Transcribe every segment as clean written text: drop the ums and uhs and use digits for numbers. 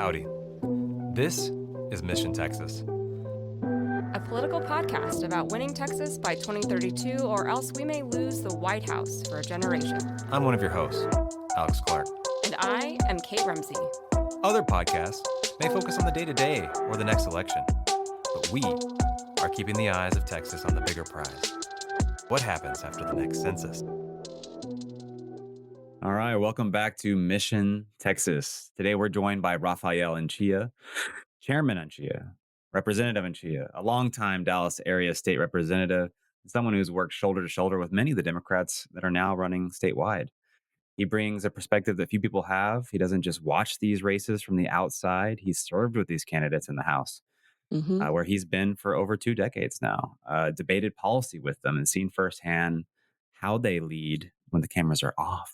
Howdy. This is Mission Texas. A political podcast about winning Texas by 2032, or else we may lose the White House for a generation. I'm one of your hosts, Alex Clark. And I am Kate Rumsey. Other podcasts may focus on the day-to-day or the next election, but we are keeping the eyes of Texas on the bigger prize. What happens after the next census? All right, welcome back to Mission Texas. Today we're joined by Rafael Anchia, Chairman Anchia, Representative Anchia, a longtime Dallas area state representative, and someone who's worked shoulder to shoulder with many of the Democrats that are now running statewide. He brings a perspective that few people have. He doesn't just watch these races from the outside. He's served with these candidates in the House, where he's been for over 2 decades now, debated policy with them and seen firsthand how they lead when the cameras are off.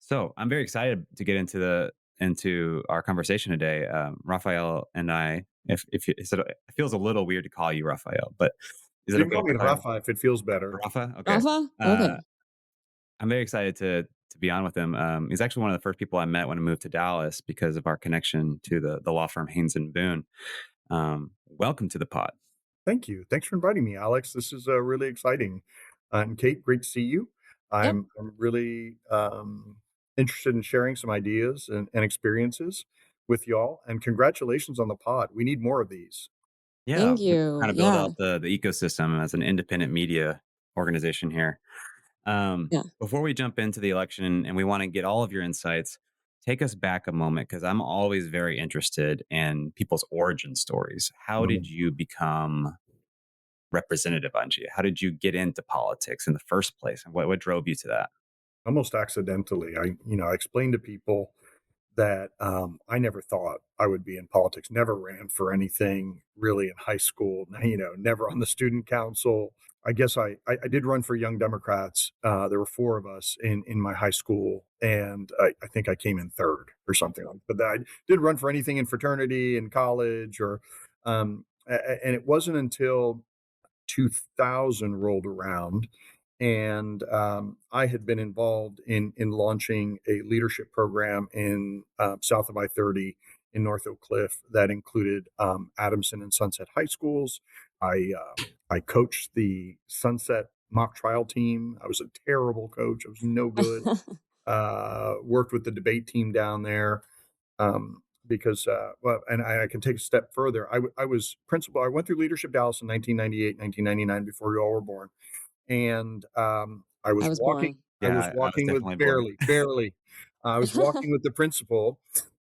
So I'm very excited to get into our conversation today. Rafael and I, it feels a little weird to call you Rafael, but is it You okay can call me if I- Rafa if it feels better. Rafa? Okay. Rafa? Okay. I'm very excited to be on with him. He's actually one of the first people I met when I moved to Dallas because of our connection to the law firm Haynes and Boone. Welcome to the pod. Thank you. Thanks for inviting me, Alex. This is really exciting. And Kate, great to see you. I'm really interested in sharing some ideas and experiences with y'all. And congratulations on the pod. We need more of these. Yeah, Thank we're you. trying to build out the ecosystem as an independent media organization here. Yeah. Before we jump into the election, and we want to get all of your insights, take us back a moment because I'm always very interested in people's origin stories. How did you become Representative Angie? How did you get into politics in the first place, and what drove you to that? Almost accidentally. I explained to people that I never thought I would be in politics, never ran for anything really in high school, never on the student council. I guess I did run for Young Democrats. There were 4 of us in my high school, and I think I came in third or something. But I didn't run for anything in fraternity in college and it wasn't until 2000 rolled around and I had been involved in launching a leadership program in south of I-30 in North Oak Cliff that included Adamson and Sunset high schools. I coached the Sunset mock trial team. I was a terrible coach. I was no good. Worked with the debate team down there because, and I can take a step further. I was principal. I went through Leadership Dallas in 1998, 1999, before you all were born. And I was walking. Born. I was walking with barely. I was walking with the principal,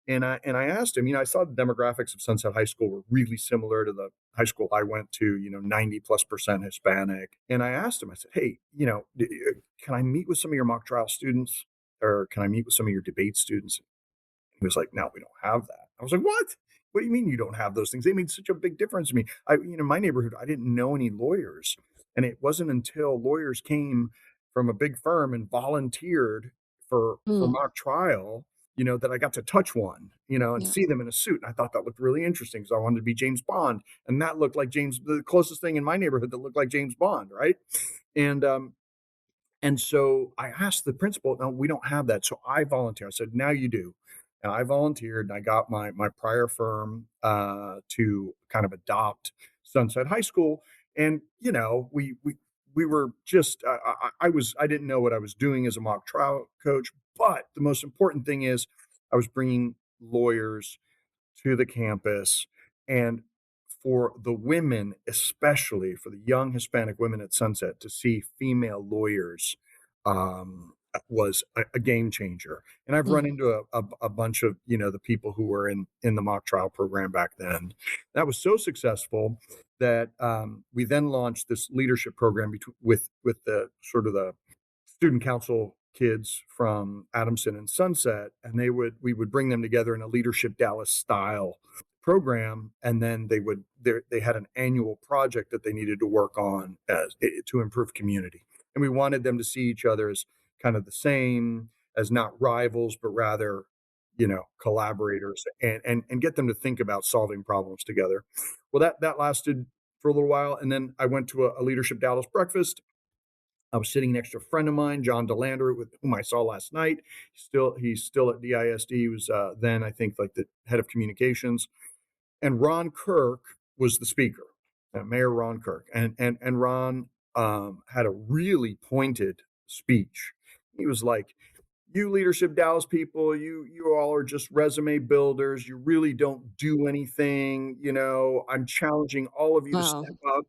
and I asked him. I saw the demographics of Sunset High School were really similar to the high school I went to. 90+% Hispanic. And I asked him. I said, "Hey, can I meet with some of your mock trial students, or can I meet with some of your debate students?" He was like, "No, we don't have that." I was like, "What? What do you mean you don't have those things? They made such a big difference to me." My neighborhood, I didn't know any lawyers. And it wasn't until lawyers came from a big firm and volunteered for mock trial, that I got to touch one, and see them in a suit. And I thought that looked really interesting because I wanted to be James Bond. And that looked like the closest thing in my neighborhood that looked like James Bond, right? And so I asked the principal, "No, we don't have that." So I volunteered. I said, "Now you do." And I volunteered, and I got my prior firm to kind of adopt Sunset High School. And we were just I didn't know what I was doing as a mock trial coach, but the most important thing is I was bringing lawyers to the campus, and for the women, especially for the young Hispanic women at Sunset, to see female lawyers was a game changer. And I've run into a bunch of the people who were in the mock trial program back then. That was so successful that we then launched this leadership program with the sort of the student council kids from Adamson and Sunset, and we would bring them together in a Leadership Dallas style program, and then they had an annual project that they needed to work on to improve community. And we wanted them to see each other as kind of the same, as not rivals, but rather, collaborators, and get them to think about solving problems together. Well, that lasted for a little while. And then I went to a Leadership Dallas breakfast I was sitting next to a friend of mine, John Delander, with whom I saw last night. He's still at DISD. He was then, I think, like the head of communications. And Ron Kirk was the speaker, Mayor Ron Kirk. And Ron had a really pointed speech. He was like, "You leadership Dallas people, you all are just resume builders. You really don't do anything. I'm challenging all of you to Wow. step up."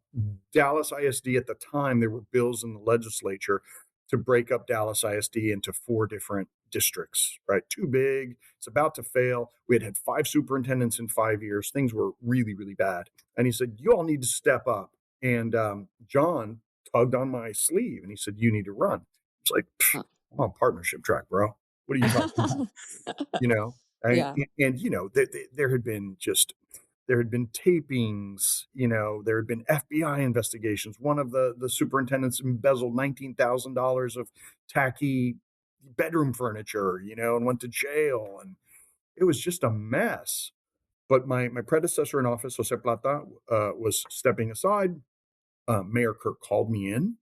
Dallas ISD at the time, there were bills in the legislature to break up Dallas ISD into 4 different districts, right? Too big. It's about to fail. We had 5 superintendents in 5 years. Things were really, really bad. And he said, "You all need to step up." And John tugged on my sleeve and he said, "You need to run." It's like, Huh. I'm on partnership track, bro. What are you talking about? You know, Yeah. and there had been tapings, there had been FBI investigations. One of the superintendents embezzled $19,000 of tacky bedroom furniture, and went to jail, and it was just a mess. But my predecessor in office, Jose Plata, was stepping aside. Mayor Kirk called me in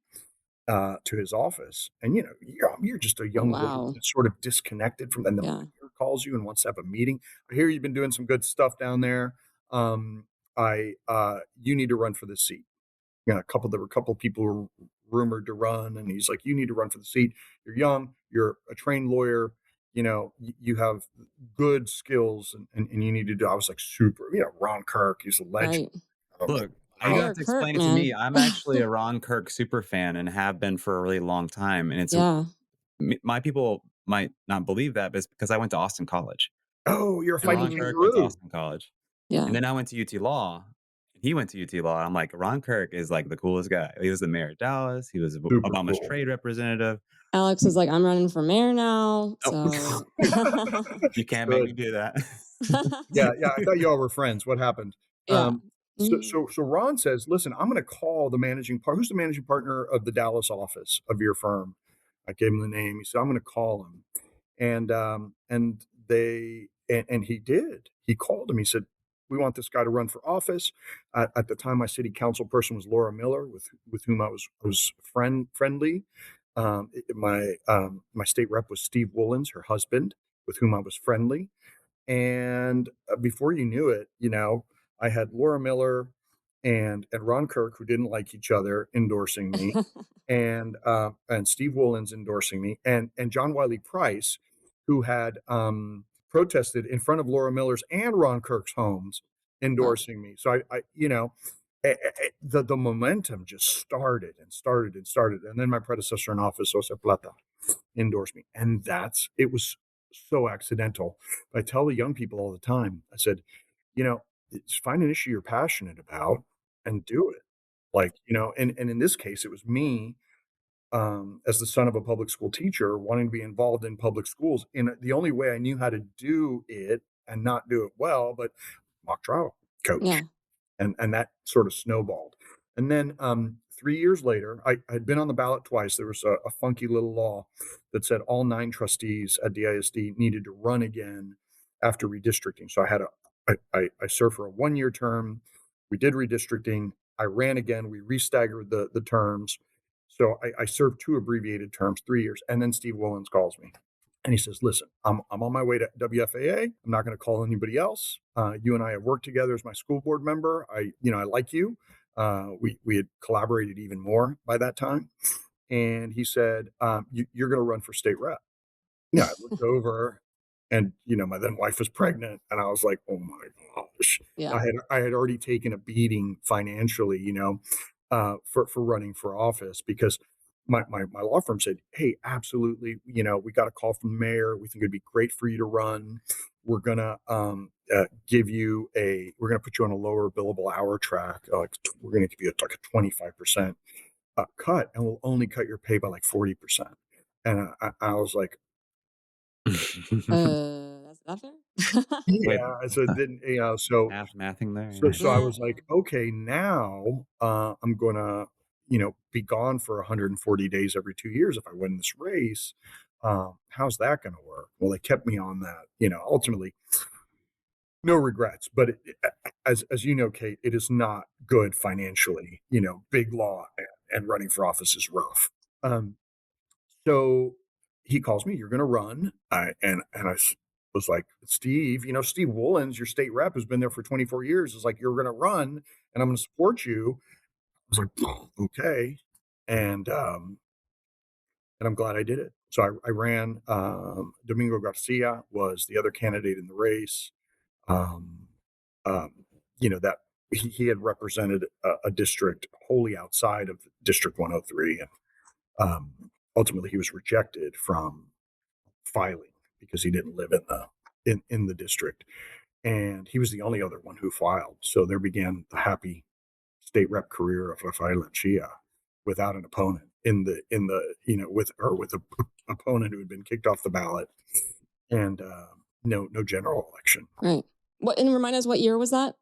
to his office, and you're just a Oh, young lawyer wow. that's sort of disconnected from. And the Yeah. mayor calls you and wants to have a meeting. I hear you've been doing some good stuff down there. I You need to run for this seat. There were a couple people who were rumored to run, and he's like, "You need to run for the seat. You're young. You're a trained lawyer. You have good skills, and you need to do." I was like, super. Ron Kirk, he's a legend. Right. I'm like, Look, you don't wow. have Mayor to Kurt, explain it to me. man. I'm actually a Ron Kirk super fan and have been for a really long time. And Yeah. my people might not believe that, but it's because I went to Austin College Oh, you're a and Ron fighting Mhm. Kirk went to kangaroo. Austin College. And Yeah. then I went to UT Law and he went to UT Law. I'm like, Ron Kirk is like the coolest guy. He was the mayor of Dallas. He was Super Obama's cool. trade representative. Alex is like, I'm running for mayor now. Oh, So you can't make me Good. do that. Yeah, yeah. I thought you all were friends. What happened? yeah. Um, so, Mhm. so, so Ron says, "Listen, I'm going to call the managing partner. Who's the managing partner of the Dallas office of your firm?" I gave him the name. He said, "I'm going to call him," and he did. He called him. He said, "We want this guy to run for office." At the time, my city council person was Laura Miller, with whom I was friendly. My state rep was Steve Woolens, her husband, with whom I was friendly. And before you knew it, I had Laura Miller and Ron Kirk, who didn't like each other, endorsing me, and Steve Woolens endorsing me, and John Wiley Price, who had protested in front of Laura Miller's and Ron Kirk's homes, Wow. endorsing me. So the momentum just started and started and started, and then my predecessor in office, Jose Plata, endorsed me. And it was so accidental. But I tell the young people all the time, I said, find an issue you're passionate about and do it. Like, and in this case, it was me, as the son of a public school teacher, wanting to be involved in public schools. And the only way I knew how to do it and not do it well, but mock trial Yeah. coach, and that sort of snowballed. And then 3 years later, I had been on the ballot twice. There was a funky little law that said all 9 trustees at DISD needed to run again after redistricting. So I served for a 1-year term. We did redistricting. I ran again. We restaggered the terms. So I served 2 abbreviated terms, 3 years. And then Steve Woolens calls me. And he says, "Listen, I'm on my way to WFAA. I'm not going to call anybody else. You and I have worked together as my school board member. I like you. We had collaborated even more by that time." And he said, "You're going to run for state rep." I looked over, and my then wife was pregnant, and I was like, "Oh my gosh!" Yeah. I had already taken a beating financially, for running for office, because my law firm said, "Hey, absolutely, we got a call from the mayor. We think it'd be great for you to run. We're gonna we're gonna put you on a lower billable hour track. We're gonna give you like a 25% cut, and we'll only cut your pay by like 40%." And I was like, That's not fair. Wait, "Yeah." So it didn't, mathing So there. so I Nah. was like, "Okay, now, I'm gonna, be gone for 140 days every 2 years if I win this race. How's that gonna work?" Well, they kept me on that, ultimately, no regrets, but as you know, Kate, it is not good financially. Big law and running for office is rough. Um, so he calls me, "You're going to run." Was like, "Steve, Steve Woolens, your state rep, has been there for 24 years. Is like, you're going to run, and I'm going to support you." I was like, "Oh, okay," and um, and I'm glad I did it. So I ran. Domingo Garcia was the other candidate in the race. Um, um, that he had represented a district wholly outside of District 103, and ultimately he was rejected from filing because he didn't live in the district, and he was the only other one who filed. So there began the happy state rep career of Rafael Anchia without an opponent with a opponent who had been kicked off the ballot, and no general election. Right. And remind us, what year was that?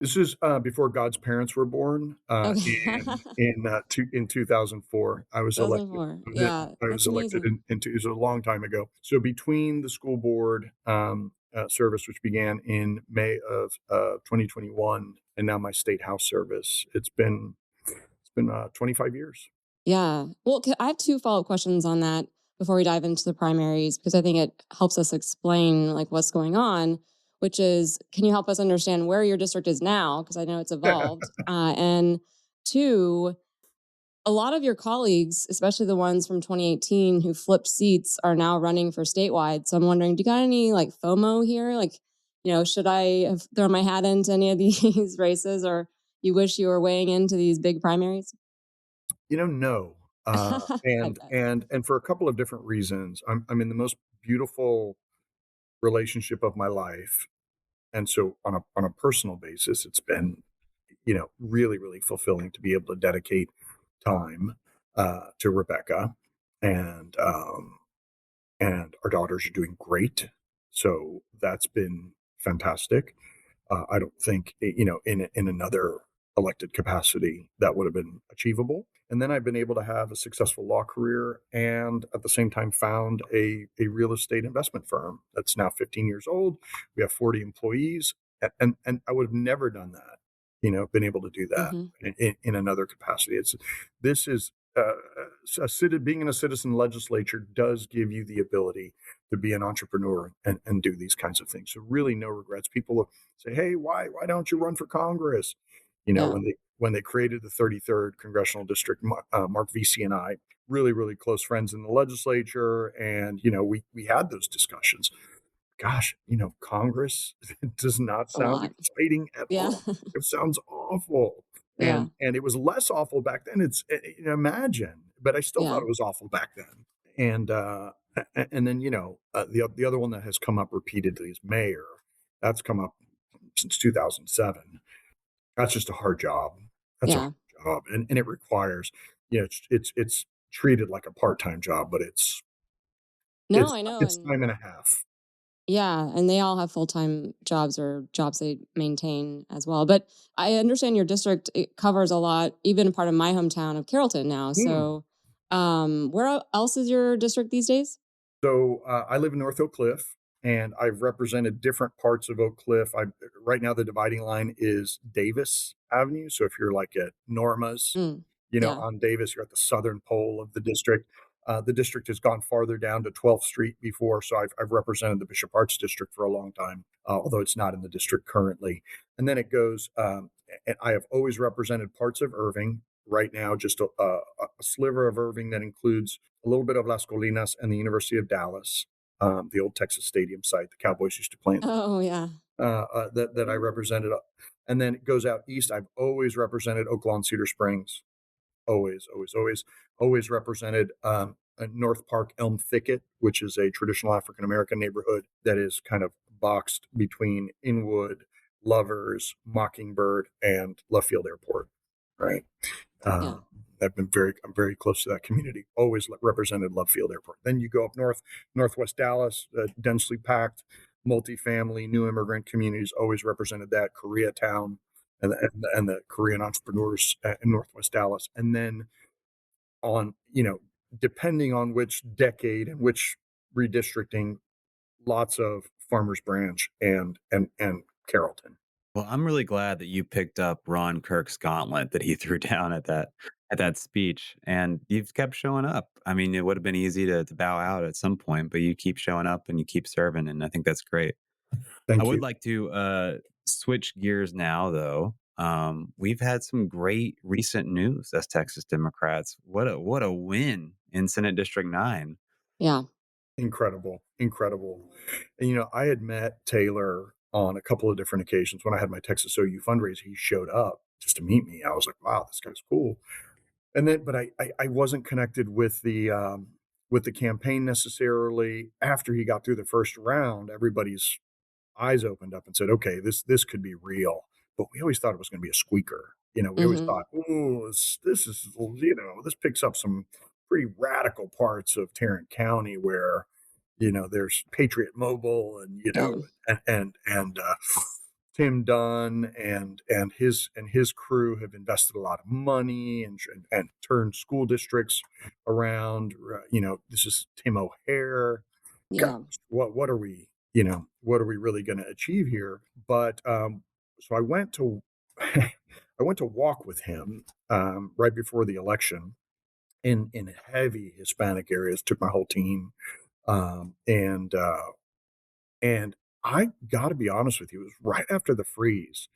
This is before God's parents were born. Okay. In 2004, I was elected. 2004. Yeah, Yeah, I was that's elected amazing. it was a long time ago. So between the school board service, which began in May of 2021, and now my state house service, it's been 25 years. Yeah. Well, I have two follow-up questions on that before we dive into the primaries, because I think it helps us explain like what's going on, which is, can you help us understand where your district is now? Because I know it's evolved. And two, a lot of your colleagues, especially the ones from 2018 who flipped seats, are now running for statewide. So I'm wondering, do you got any like FOMO here? Like, should I have thrown my hat into any of these races, or you wish you were weighing into these big primaries? No. And Okay. and for a couple of different reasons. I'm in the most beautiful relationship of my life. And so on a personal basis, it's been, really, really fulfilling to be able to dedicate time to Rebecca. And our daughters are doing great. So that's been fantastic. I don't think, in another elected capacity that would have been achievable. And then I've been able to have a successful law career and at the same time found a real estate investment firm that's now 15 years old. We have 40 employees, and I would have never done that, been able to do that Hmm. in another capacity. This is being in a citizen legislature does give you the ability to be an entrepreneur and do these kinds of things. So really no regrets. People say, "Hey, why don't you run for Congress?" Yeah. When they created the 33rd congressional district, Mark Vesey and I, really really close friends in the legislature, and we had those discussions. Gosh, Congress does not A sound lot. exciting at Yeah. all. It sounds awful. Yeah. And it was less awful back then. Imagine, but I still thought Yeah. it was awful back then. And then the other one that has come up repeatedly is mayor. That's come up since 2007. That's just a hard job. That's a Yeah. hard job, and it requires, it's treated like a part-time job, but it's No, it's I know. it's And time and a half. yeah, and they all have full-time jobs or jobs they maintain as well. But I understand your district, it covers a lot, even part of my hometown of Carrollton now. Hmm. So, where else is your district these days? So I live in North Oak Cliff, and I've represented different parts of Oak Cliff. Right now the dividing line is Davis Avenue. So if you're like at Norma's, Mm, yeah. on Davis, you're at the southern pole of the district. The district has gone farther down to 12th Street before, so I've represented the Bishop Arts district for a long time, although it's not in the district currently. And then it goes, and I have always represented parts of Irving. Right now, just a sliver of Irving that includes a little bit of Las Colinas and the University of Dallas, the old Texas Stadium site the Cowboys used to play in, Oh, yeah. that I represented. And then it goes out east. I've always represented Oak Lawn, Cedar Springs. Always, always, always, always represented North Park Elm Thicket, which is a traditional African American neighborhood that is kind of boxed between Inwood, Lovers, Mockingbird, and Love Field Airport. Right. Yeah. Uh, I'm very close to that community. Always represented Love Field Airport. Then you go up north, Northwest Dallas, densely packed, multifamily, new immigrant communities. Always represented that Koreatown and the Korean entrepreneurs in Northwest Dallas. And then on, depending on which decade and which redistricting, lots of Farmers Branch and Carrollton. Well, I'm really glad that you picked up Ron Kirk's gauntlet that he threw down at that speech, and you've kept showing up. I mean, it would have been easy to bow out at some point, but you keep showing up and you keep serving, and I think that's great. I Thank would you. like to switch gears now, though. We've had some great recent news as Texas Democrats. What a win in Senate District 9. Yeah. Incredible, incredible. And, I had met Taylor on a couple of different occasions. When I had my Texas OU fundraiser, he showed up just to meet me. I was like, wow, this guy's cool. And then, but I wasn't connected with the campaign necessarily. After he got through the first round, everybody's eyes opened up and said, okay, this could be real. But we always thought it was going to be a squeaker. We always Hmm. thought, oh, this is, this picks up some pretty radical parts of Tarrant County where, there's Patriot Mobile and, Yeah. and Tim Dunn and his crew have invested a lot of money and turned school districts around. This is Tim O'Hare. Gosh, Yeah. what are we really going to achieve here? But so I went to I went to walk with him right before the election in heavy Hispanic areas. Took my whole team, and I got to be honest with you, it was right after the freeze.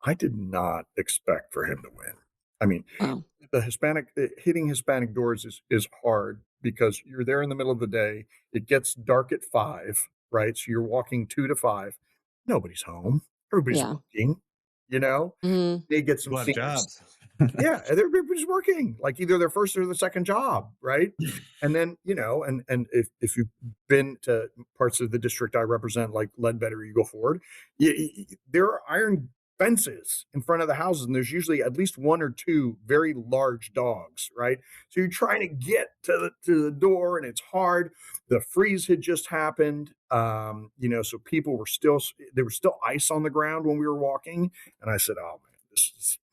I did not expect for him to win. I mean, Wow. the hitting Hispanic doors is hard because you're there in the middle of the day. It gets dark at 5, right? So you're walking 2 to 5. Nobody's home. Everybody's Yeah. working, you know? Hmm. They get some People have seniors. jobs. Yeah, everybody's working, like either their first or their second job, right? And then, and if you've been to parts of the district I represent, like Ledbetter, Eagle Ford, there are iron fences in front of the houses, and there's usually at least one or two very large dogs, right? So you're trying to get to the door, and it's hard. The freeze had just happened, so people were still there was still ice on the ground when we were walking, and I said, "Oh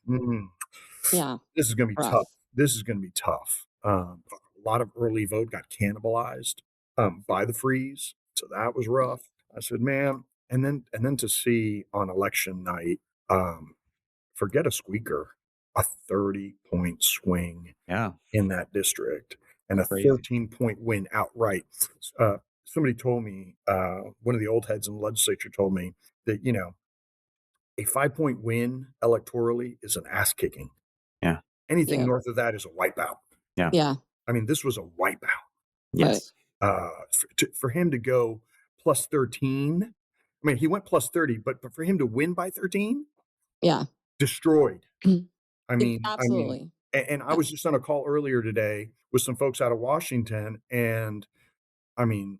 man, Yeah. this is going to be tough. Rough. This is going to be tough." A lot of early vote got cannibalized by the freeze, so that was rough. I said, "Man," and then to see on election night, um, forget a squeaker, a 30-point swing Yeah, in that district and a crazy. 13-point win outright. Somebody told me, one of the old heads in the legislature told me that a 5-point win electorally is an ass kicking. Yeah. Anything Yeah. north of that is a wipeout. Yeah. Yeah. I mean, this was a wipeout. Right. Yes. For him to go plus 13, I mean, he went plus 30, but for him to win by 13, Yeah. destroyed. I mean, Absolutely. and I Uh, was just on a call earlier today with some folks out of Washington, and I mean,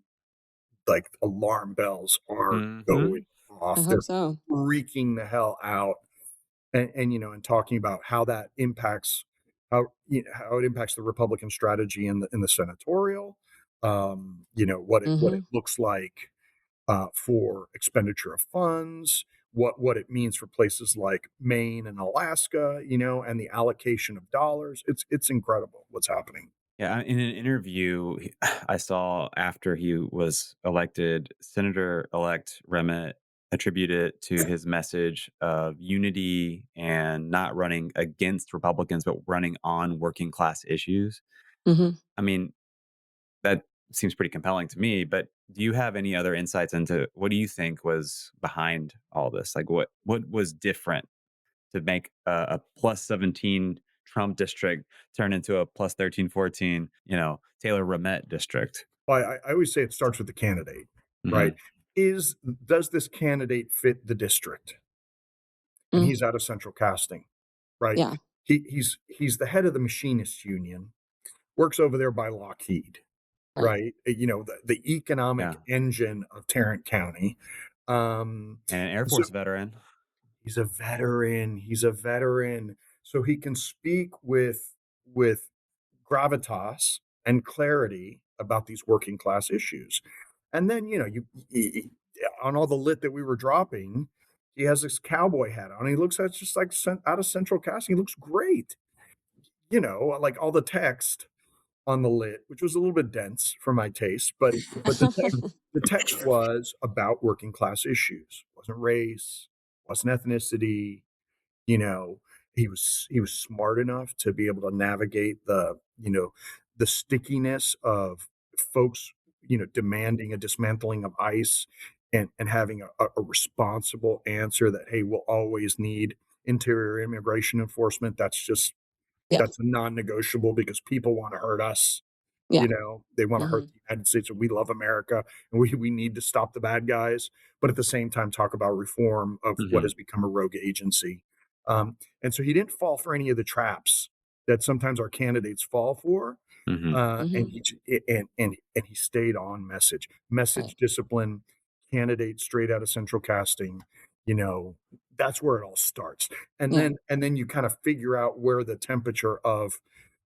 like alarm bells are Mhm. going I off. hope They're so. freaking the hell out, and talking about how that impacts how it impacts the Republican strategy in the senatorial. What it Hmm. looks like for expenditure of funds, what it means for places like Maine and Alaska, and the allocation of dollars. It's incredible what's happening. Yeah, in an interview I saw after he was elected, Senator-elect Rehmet attributed it to his message of unity and not running against Republicans, but running on working class issues. Hmm. I mean, that seems pretty compelling to me, but do you have any other insights into what do you think was behind all this? Like what was different to make a plus 17 Trump district turn into a plus 13, 14, Taylor Rehmet district? I always say it starts with the candidate, right? Hmm. Is Does this candidate fit the district? And Mm. he's out of central casting, right? Yeah. He's the head of the machinists union, works over there by Lockheed, Right. right? The Yeah. economic engine of Tarrant County. And an Air So Force veteran. he's a veteran. He's a veteran, so he can speak with gravitas and clarity about these working class issues. And then on all the lit that we were dropping, he has this cowboy hat on. He looks like just like out of central casting. He looks great. Like all the text on the lit, which was a little bit dense for my taste, but the text was about working class issues. It wasn't race, wasn't ethnicity, you know, he was smart enough to be able to navigate the stickiness of folks, demanding a dismantling of ICE and having a responsible answer that, hey, we'll always need interior immigration enforcement. Yeah. That's a non-negotiable because people want to hurt us. Yeah. They want to hurt Mhm. the United States, and we love America, and we need to stop the bad guys, but at the same time, talk about reform of what Mhm. has become a rogue agency. And so he didn't fall for any of the traps that sometimes our candidates fall for. Mhm. And Mhm. he stayed on message, Right. message discipline, candidate straight out of central casting. You know, that's where it all starts. And Yeah. then you kind of figure out where the temperature of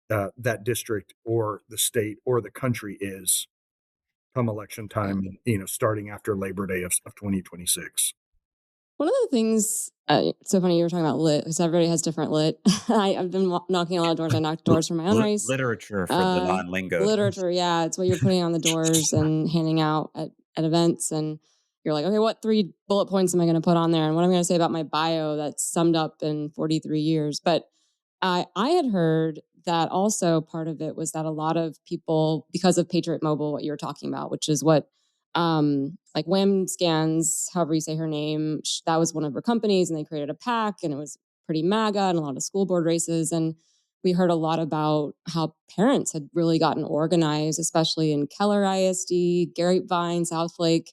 that district or the state or the country is come election Right. time, starting after Labor Day of 2026. One of the things, it's so funny you were talking about lit because everybody has different lit. I've been knocking a lot of doors. I knocked doors for my own race. Literature for the Uh, non-lingo. Literature, yeah, it's what you're putting on the doors and handing out at events. And you're like, okay, what 3 bullet points am I going to put on there? And what am I going to say about my bio that's summed up in 43 years? But I had heard that also part of it was that a lot of people, because of Patriot Mobile, what you were talking about, which is what like Wham Scans, however you say her name, that was one of her companies, and they created a pack, and it was pretty MAGA and a lot of school board races. And we heard a lot about how parents had really gotten organized, especially in Keller ISD, Grapevine, Southlake,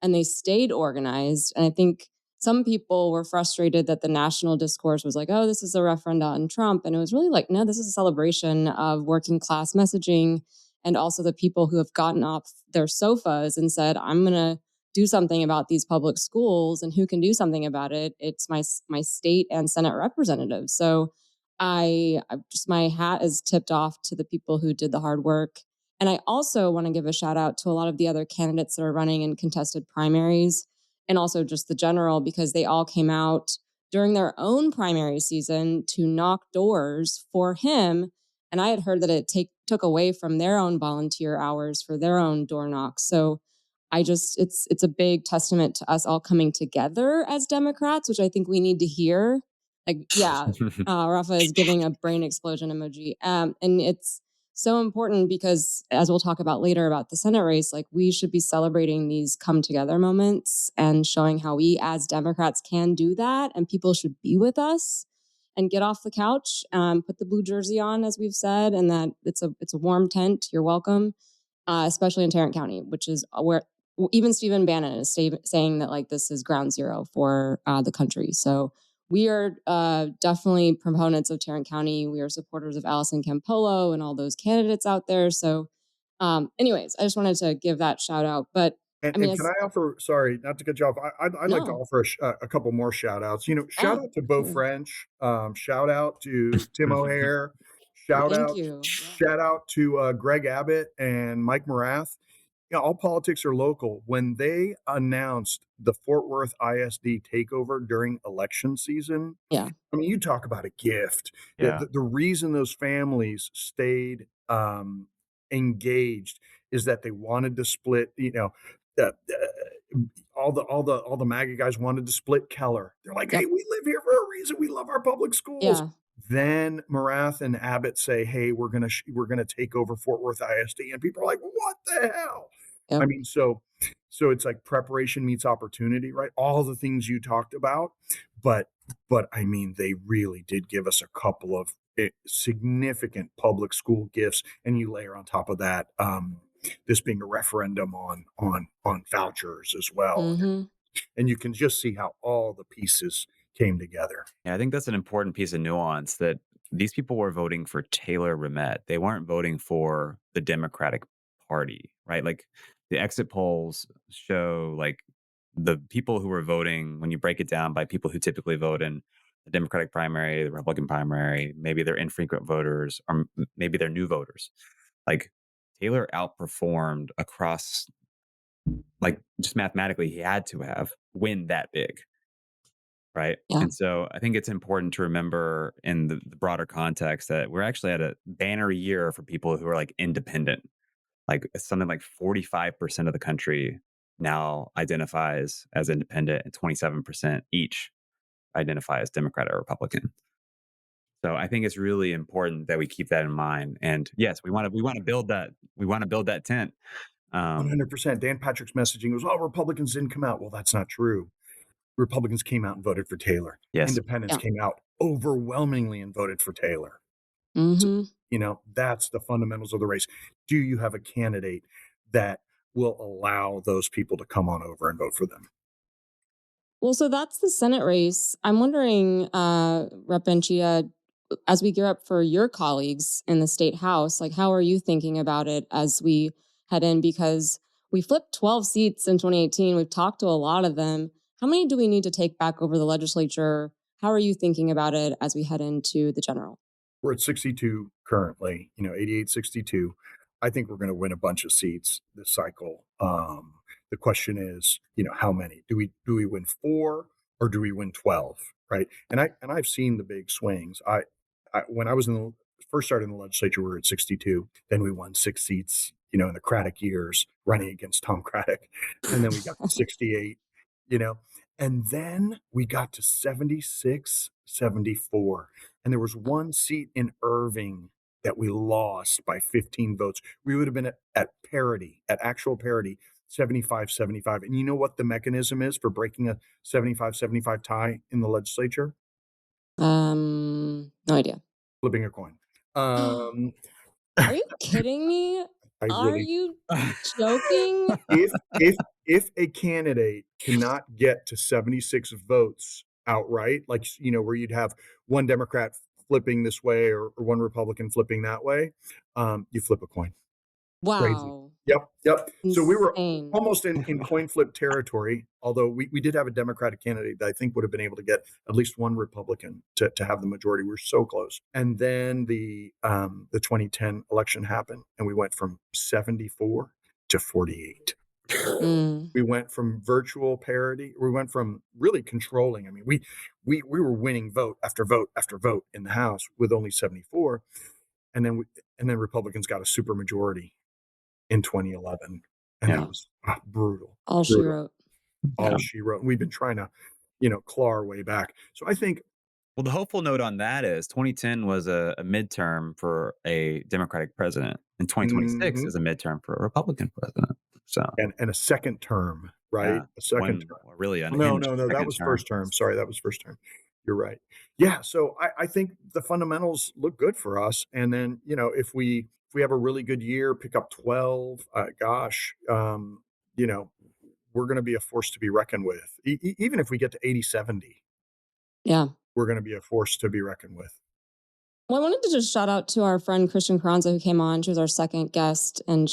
and they stayed organized. And I think some people were frustrated that the national discourse was like, oh, this is a referenda on Trump. And it was really like, no, this is a celebration of working class messaging and also the people who have gotten off their sofas and said, I'm going to do something about these public schools. And who can do something about it? It's my state and Senate representatives. So I just, my hat is tipped off to the people who did the hard work. And I also want to give a shout out to a lot of the other candidates that are running in contested primaries and also just the general, because they all came out during their own primary season to knock doors for him. And I had heard that it took away from their own volunteer hours for their own door knocks. So it's a big testament to us all coming together as Democrats, which I think we need to hear. Like, yeah, Rafa is giving a brain explosion emoji. And it's so important because, as we'll talk about later about the Senate race, like we should be celebrating these come together moments and showing how we as Democrats can do that. And people should be with us and get off the couch, put the blue jersey on, as we've said, and that it's a warm tent. You're welcome, especially in Tarrant County, which is where even Stephen Bannon is saying that like this is ground zero for the country. So we are definitely proponents of Tarrant County. We are supporters of Allison Campolo and all those candidates out there. So, anyways, I just wanted to give that shout out. But And I mean, and can it's I offer, sorry, not to cut you off, I'd like to no, offer a couple more shout outs. Shout oh, out to Beau absolutely. French, shout out to Tim O'Hare, shout Thank out you. Yeah, shout out to Greg Abbott and Mike Morath. All politics are local. When they announced the Fort Worth ISD takeover during election season, yeah, I mean, you talk about a gift. The, Yeah. the, the reason those families stayed engaged is that they wanted to split. All the MAGA guys wanted to split Keller. They're like, hey, yep, we live here for a reason. We love our public schools. yeah, Then Morath and Abbott say, hey, we're gonna take over Fort Worth ISD, and people are like, what the hell? I yep, mean, so it's like preparation meets opportunity, right? All the things you talked about, but I mean, they really did give us a couple of significant public school gifts, and you layer on top of that this being a referendum on vouchers as well, mm-hmm, and you can just see how all the pieces came together. Yeah, I think that's an important piece of nuance that these people were voting for Taylor Rehmet. They weren't voting for the Democratic Party, right? Like the exit polls show like the people who were voting, when you break it down by people who typically vote in the Democratic primary, the Republican primary, maybe they're infrequent voters or maybe they're new voters. Like Taylor outperformed across, like just mathematically, he had to have win that big. Right. yeah, And so I think it's important to remember in the broader context that we're actually at a banner year for people who are like independent. Like something like 45% of the country now identifies as independent and 27% each. identify as Democrat or Republican. So I think it's really important that we keep that in mind. And yes, we want to build that tent. 100%. Dan Patrick's messaging was, "Oh, Republicans didn't come out." Well, that's not true. Republicans came out and voted for Taylor. Yes. Independents Yeah. came out overwhelmingly and voted for Taylor. Hmm. That's the fundamentals of the race. Do you have a candidate that will allow those people to come on over and vote for them? Well, so that's the Senate race. I'm wondering, Rep. Anchia, as we gear up for your colleagues in the state house, like how are you thinking about it as we head in? Because we flipped 12 seats in 2018. We've talked to a lot of them. How many do we need to take back over the legislature? How are you thinking about it as we head into the general? We're at 62 currently, 88, 62. I think we're going to win a bunch of seats this cycle. The question is, how many? Do we win 4 or do we win 12? Right. I've seen the big swings. When I was first started in the legislature, we were at 62. Then we won 6 seats, in the Craddock years running against Tom Craddock. And then we got to 68, and then we got to 76, 74. And there was one seat in Irving that we lost by 15 votes. We would have been at parity, at actual parity, 75-75. And you know what the mechanism is for breaking a 75-75 tie in the legislature? No idea. Flipping a coin. Are you kidding me? I Are really, you joking? if a candidate cannot get to 76 votes outright, like, where you'd have one Democrat flipping this way or one Republican flipping that way, you flip a coin. Crazy. Wow. Yep. So we were Insane. almost in coin flip territory, although we did have a Democratic candidate that I think would have been able to get at least one Republican to have the majority. We were so close. And then the 2010 election happened, and we went from 74 to 48. Mm. We went from virtual parity. We went from really controlling. I mean, we were winning vote after vote after vote in the House with only 74, and then Republicans got a supermajority in 2011, and Yeah. that was brutal. All she Brutal. wrote. All Yeah. she wrote. We've been trying to, claw our way back. So I think Well, the hopeful note on that is 2010 was a midterm for a Democratic president, and 2026 mhm, is a midterm for a Republican president. So, and a second term, right? yeah, A second term. really No, unhinged that second was term. first term. Sorry, that was first term. You're right. Yeah, so I think the fundamentals look good for us. And then, if we have a really good year, pick up 12, we're going to be a force to be reckoned with. Even if we get to 80, 70, Yeah. we're going to be a force to be reckoned with. Well, I wanted to just shout out to our friend Christian Carranza who came on. She was our second guest, and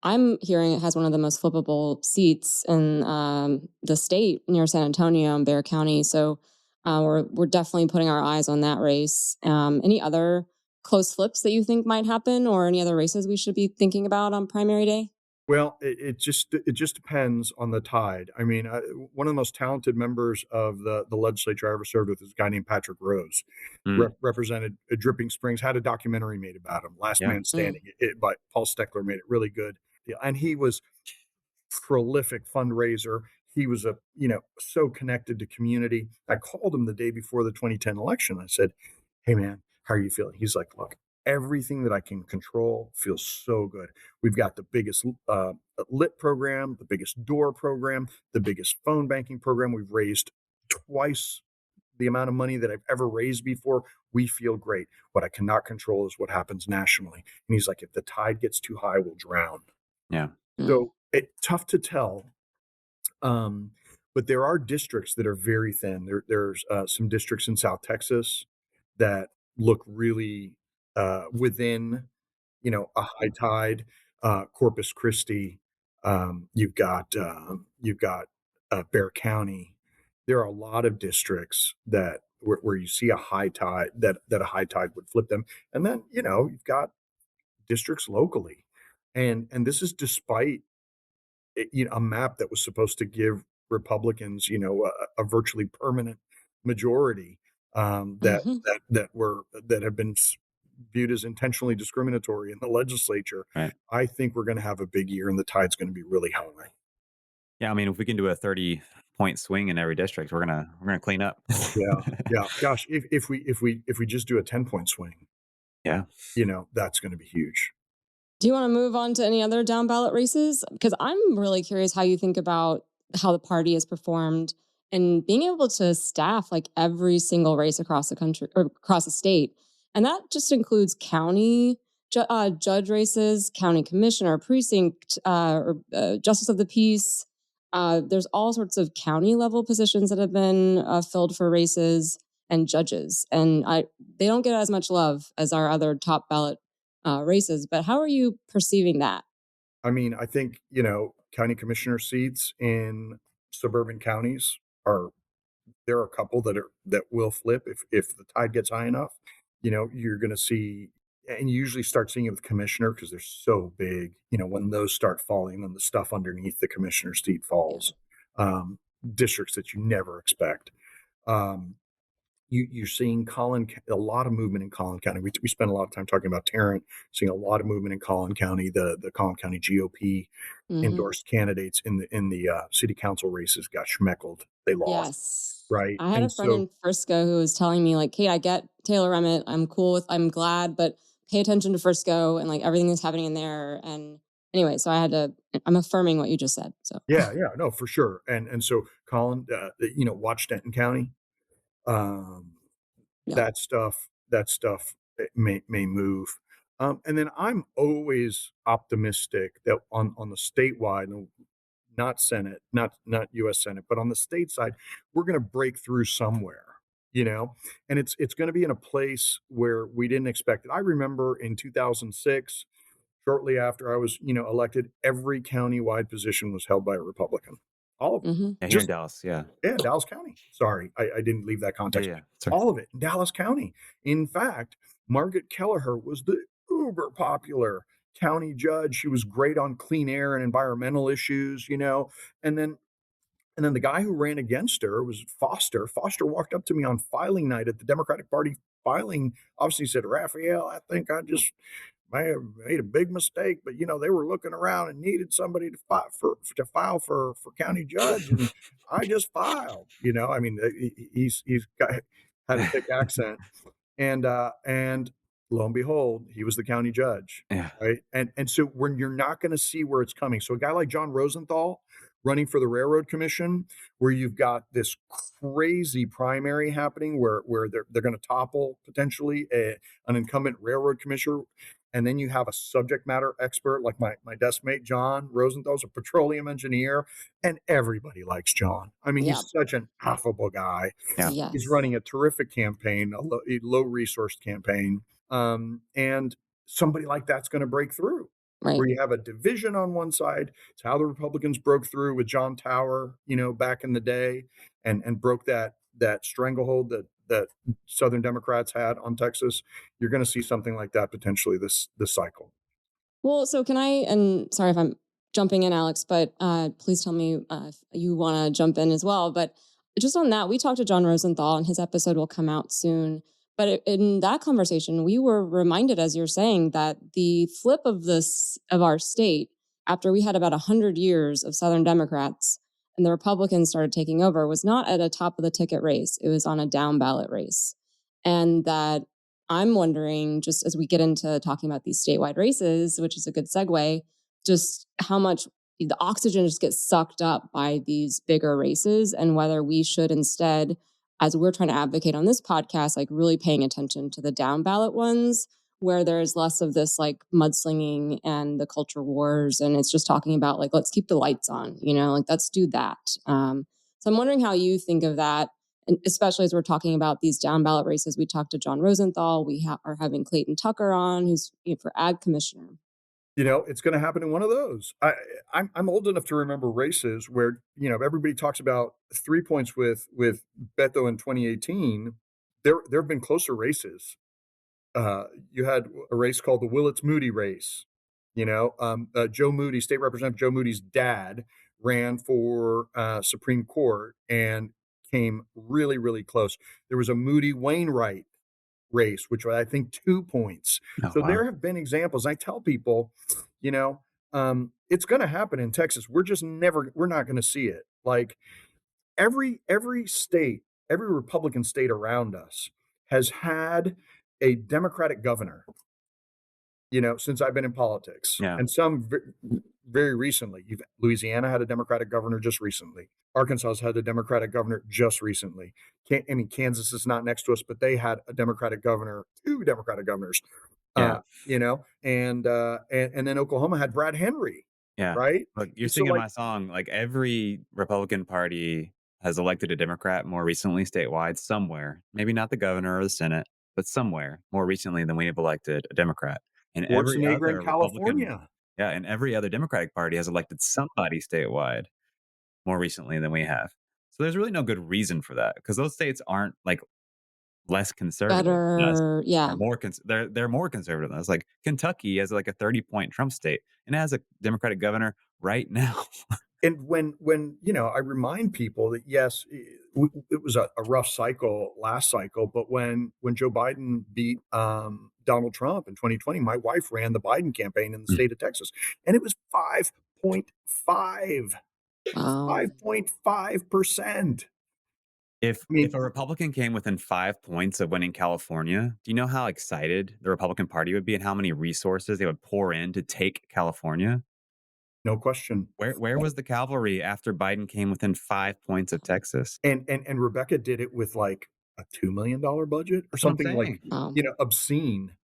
I'm hearing it has one of the most flippable seats in the state near San Antonio and Bexar County. So we're definitely putting our eyes on that race. Any other close flips that you think might happen, or any other races we should be thinking about on primary day? Well, it just depends on the tide. I mean, one of the most talented members of the legislature I ever served with is a guy named Patrick Rose. Mm, Represented Dripping Springs, had a documentary made about him, Last yeah. Man Standing, by Paul Steckler, made it really good. Yeah, and he was prolific fundraiser. He was so connected to community. I called him the day before the 2010 election. I said, "Hey man, how are you feeling?" He's like, "Look, everything that I can control feels so good. We've got the biggest lit program, the biggest door program, the biggest phone banking program. We've raised twice the amount of money that I've ever raised before. We feel great. What I cannot control is what happens nationally." And he's like, "If the tide gets too high, we'll drown." Yeah. So it's tough to tell. But there are districts that are very thin. There's some districts in South Texas that look really within, a high tide. Corpus Christi. You've got Bexar County. There are a lot of districts that where you see a high tide that a high tide would flip them, and then you've got districts locally, and this is despite a map that was supposed to give Republicans, a virtually permanent majority, that Mhm. that have been viewed as intentionally discriminatory in the legislature. Right. I think we're going to have a big year, and the tide's going to be really high. Yeah, I mean, if we can do a 30-point swing in every district, we're gonna clean up. Yeah, yeah. Gosh, if we just do a 10-point swing, Yeah. that's going to be huge. Do you want to move on to any other down ballot races? Because I'm really curious how you think about how the party has performed and being able to staff like every single race across the country or across the state. And that just includes county judge races, county commissioner, precinct, or justice of the peace. There's all sorts of county level positions that have been filled for races and judges. And they don't get as much love as our other top ballot races. But how are you perceiving that? I mean, I think, county commissioner seats in suburban counties are there are a couple that will flip if the tide gets high enough. You're going to see, and you usually start seeing it with commissioner because they're so big. When those start falling, then the stuff underneath the commissioner seat Yeah. falls. Districts that you never expect. Um, you're seeing a lot of movement in Collin County. We spend a lot of time talking about Tarrant, seeing a lot of movement in Collin County. The Collin County GOP Hmm. endorsed candidates in the city council races got schmeckled. They lost, Yes. right? I had a And friend so, in Frisco who was telling me, like, hey, I get Taylor Rehmet. I'm glad, but pay attention to Frisco and like everything that's happening in there. And anyway, so I'm affirming what you just said. So, yeah, yeah, no, for sure. And so Colin, watch Denton County. Um, yeah. that stuff may move. And then I'm always optimistic that on the statewide, no, not Senate, not U.S. Senate, but on the state side, we're going to break through somewhere, and it's going to be in a place where we didn't expect it. I remember in 2006, shortly after I was, elected, every county-wide position was held by a Republican. All of them. Hmm. Yeah, here in Just Dallas. Yeah. yeah, Dallas County. Sorry, I didn't leave that Yeah, context. yeah. Sorry. All of it in Dallas County. In fact, Margaret Kelleher was the uber popular county judge. She was great on clean air and environmental issues, and then the guy who ran against her was Foster. Foster walked up to me on filing night at the Democratic Party filing. Obviously, said, Raphael, I think I just may have made a big mistake, but they were looking around and needed somebody to file for county judge, and I just filed. I mean, he's got had a thick accent, and lo and behold, he was the county judge, Yeah. right? And so when you're not going to see where it's coming, so a guy like John Rosenthal running for the Railroad Commission, where you've got this crazy primary happening, where they're going to topple potentially an incumbent railroad commissioner, and then you have a subject matter expert like my desk mate John Rosenthal's a petroleum engineer, and everybody likes John. I mean, Yeah. he's such an affable guy. Yeah. He's Yes. running a terrific campaign, a low resource campaign, and somebody like that's going to break through. Right. Where you have a division on one side, it's how the Republicans broke through with John Tower, back in the day, and broke that stranglehold that Southern Democrats had on Texas. You're going to see something like that potentially this cycle. Well, so can I, and sorry if I'm jumping in, Alex, but please tell me if you want to jump in as well. But just on that, we talked to John Rosenthal and his episode will come out soon. But in that conversation, we were reminded, as you're saying, that the flip of our state, after we had about 100 years of Southern Democrats and the Republicans started taking over, was not at a top of the ticket race. It was on a down ballot race. And that I'm wondering, just as we get into talking about these statewide races, which is a good segue, just how much the oxygen just gets sucked up by these bigger races and whether we should instead, as we're trying to advocate on this podcast, like really paying attention to the down ballot ones where there's less of this like mudslinging and the culture wars. And it's just talking about like, let's keep the lights on, like let's do that. So I'm wondering how you think of that, and especially as we're talking about these down ballot races. We talked to John Rosenthal. We are having Clayton Tucker on, who's for ag commissioner. It's going to happen in one of those. I'm old enough to remember races where everybody talks about 3 points with Beto in 2018. There have been closer races. You had a race called the Willits Moody race. Joe Moody, State Representative Joe Moody's dad, ran for Supreme Court and came really, really close. There was a Moody Wainwright race, which was, I think, 2 points. Oh, So wow. there have been examples. I tell people, it's going to happen in Texas. We're not going to see it. Like every state, every Republican state around us has had a Democratic governor, since I've been in politics, Yeah. and some very recently. Louisiana had a Democratic governor just recently. Arkansas has had a Democratic governor just recently. Kansas is not next to us, but they had a Democratic governor, two Democratic governors. Yeah. And then Oklahoma had Brad Henry, Yeah. right? Look, you're So, singing like, my song. Like every Republican Party has elected a Democrat more recently statewide somewhere. Maybe not the governor or the Senate, but somewhere more recently than we have elected a Democrat. And every Schwarzenegger in other Republican, California. yeah, and every other Democratic Party has elected somebody statewide more recently than we have. So there's really no good reason for that because those states aren't like less conservative than us. Better, yeah. They're more they're more conservative than us. Like Kentucky has like a 30-point Trump state and it has a Democratic governor right now. And when I remind people that yes, it was a rough cycle last cycle, but when Joe Biden beat Donald Trump in 2020, my wife ran the Biden campaign in the state of Texas, and it was 5.5, Wow. 5.5%. If I mean, if a Republican came within 5 points of winning California, do you know how excited the Republican Party would be and how many resources they would pour in to take California? no question. Where was the cavalry after Biden came within 5 points of Texas? And Rebecca did it with like a $2 million budget or That's what I'm something, like, saying. Wow. obscene.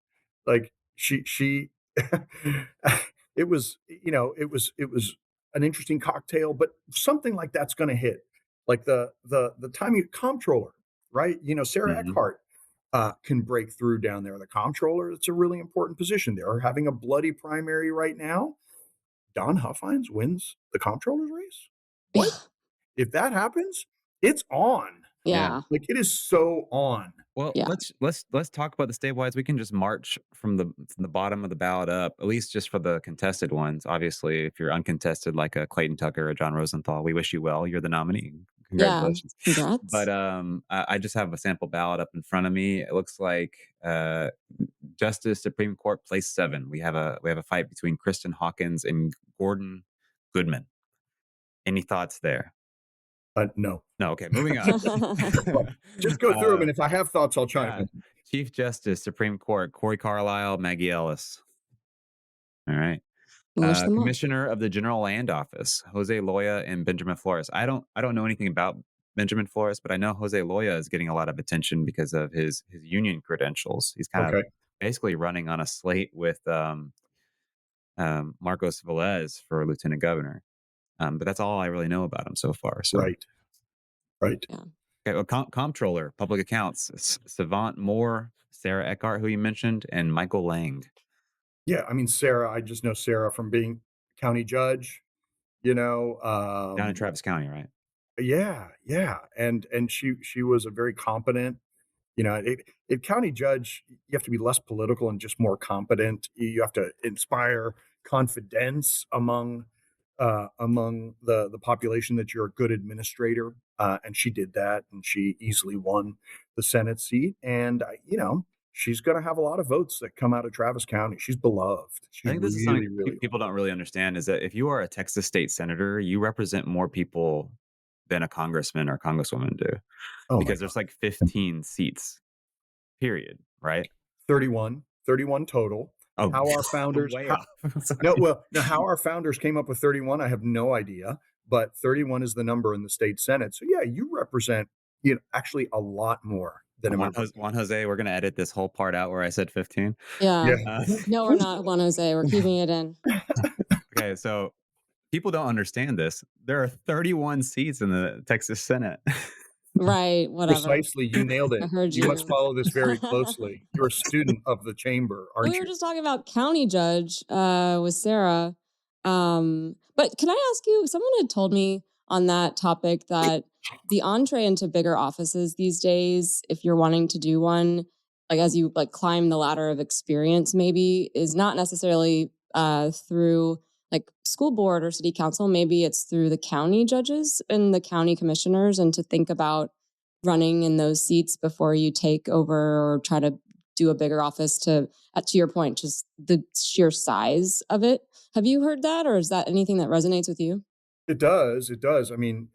Like she it was, it was an interesting cocktail, but something like that's going to hit. Like the timing comptroller, right? Sarah Mhm. Eckhart can break through down there. The comptroller, it's a really important position. They're having a bloody primary right now. Don Huffines wins the comptroller's race. What? If that happens, it's on. Yeah. Like it is so on. Well, Yeah. let's talk about the statewide. We can just march from the bottom of the ballot up, at least just for the contested ones. Obviously, if you're uncontested like a Clayton Tucker or John Rosenthal, we wish you well. You're the nominee. Yeah. Congratulations. Congrats. But I just have a sample ballot up in front of me. It looks like Justice Supreme Court place 7. We have a fight between Kristen Hawkins and Gordon Goodman. Any thoughts there? No. No. Okay, moving on. Well, just go through them, and if I have thoughts, I'll chime Yeah. in. Chief Justice Supreme Court Corey Carlisle, Maggie Ellis. All right. Wish them luck. Commissioner of the General Land Office, Jose Loya and Benjamin Flores. I don't know anything about Benjamin Flores, but I know Jose Loya is getting a lot of attention because of his union credentials. He's kind of Okay. basically running on a slate with Marcos Velez for lieutenant governor. But that's all I really know about him so far. So Right. okay, well, comptroller, public accounts, Savant Moore, Sarah Eckhart, who you mentioned, and Michael Lang. Yeah, I mean, Sarah, I just know Sarah from being county judge, Down in Travis County, right? yeah, and she was a very competent, county judge. You have to be less political and just more competent. You have to inspire confidence among the population that you're a good administrator, and she did that, and she easily won the Senate seat. And she's going to have a lot of votes that come out of Travis County. She's beloved. I She's think this is really, something really people don't really understand is that if you are a Texas state senator, you represent more people than a congressman or congresswoman do oh my because God. there's like 15 seats, period, right? 31 total. Oh, How our founders way how, off. Sorry. no, how our founders came up with 31, I have no idea, but 31 is the number in the state Senate. So yeah, you represent actually a lot more than a member. Juan Jose, we're gonna edit this whole part out where I said 15. Yeah. Uh, No, we're not, Juan Jose. We're keeping it in. okay, so people don't understand this. There are 31 seats in the Texas Senate. Right. Whatever. Precisely, you nailed it. I heard You you. must follow this very closely. You're a student of the chamber, aren't We were you? just talking about county judge with Sarah. But can I ask you, someone had told me on that topic that the entree into bigger offices these days, if you're wanting to do one, like as you like climb the ladder of experience, maybe is not necessarily through like school board or city council. Maybe it's through the county judges and the county commissioners, and to think about running in those seats before you take over or try to do a bigger office to your point, just the sheer size of it. Have you heard that, or is that anything that resonates with you? It does. It does. I mean,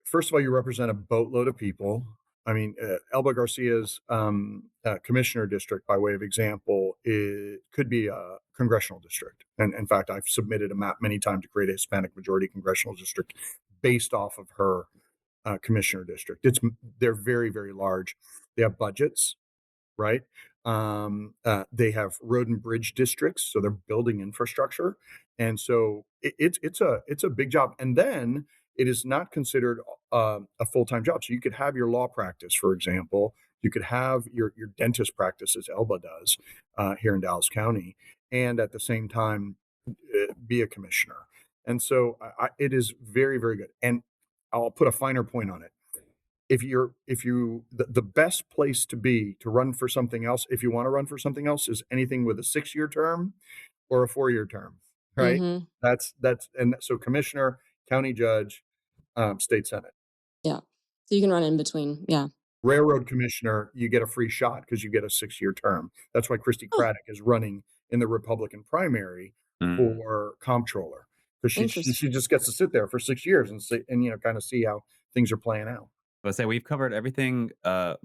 first of all, you represent a boatload of people. I mean, Elba Garcia's commissioner district, by way of example, it could be a congressional district. And in fact, I've submitted a map many times to create a Hispanic majority congressional district based off of her commissioner district. They're very, very large. They have budgets, right? They have road and bridge districts, so they're building infrastructure, and so it's a big job. And then it is not considered a full time job. So you could have your law practice, for example. You could have your dentist practice, as Elba does here in Dallas County, and at the same time be a commissioner. And so it is very, very good. And I'll put a finer point on it. The best place to be to run for something else, if you want to run for something else, is anything with a 6-year term or a 4-year term, right? Mm-hmm. And so commissioner, county judge, state senate. Yeah. So you can run in between. Yeah. Railroad commissioner, you get a free shot because you get a 6-year term. That's why Christy Oh, Craddock is running in the Republican primary Mm. for comptroller, because interesting. she just gets to sit there for 6 years and see, and kind of see how things are playing out. Let's say we've covered everything at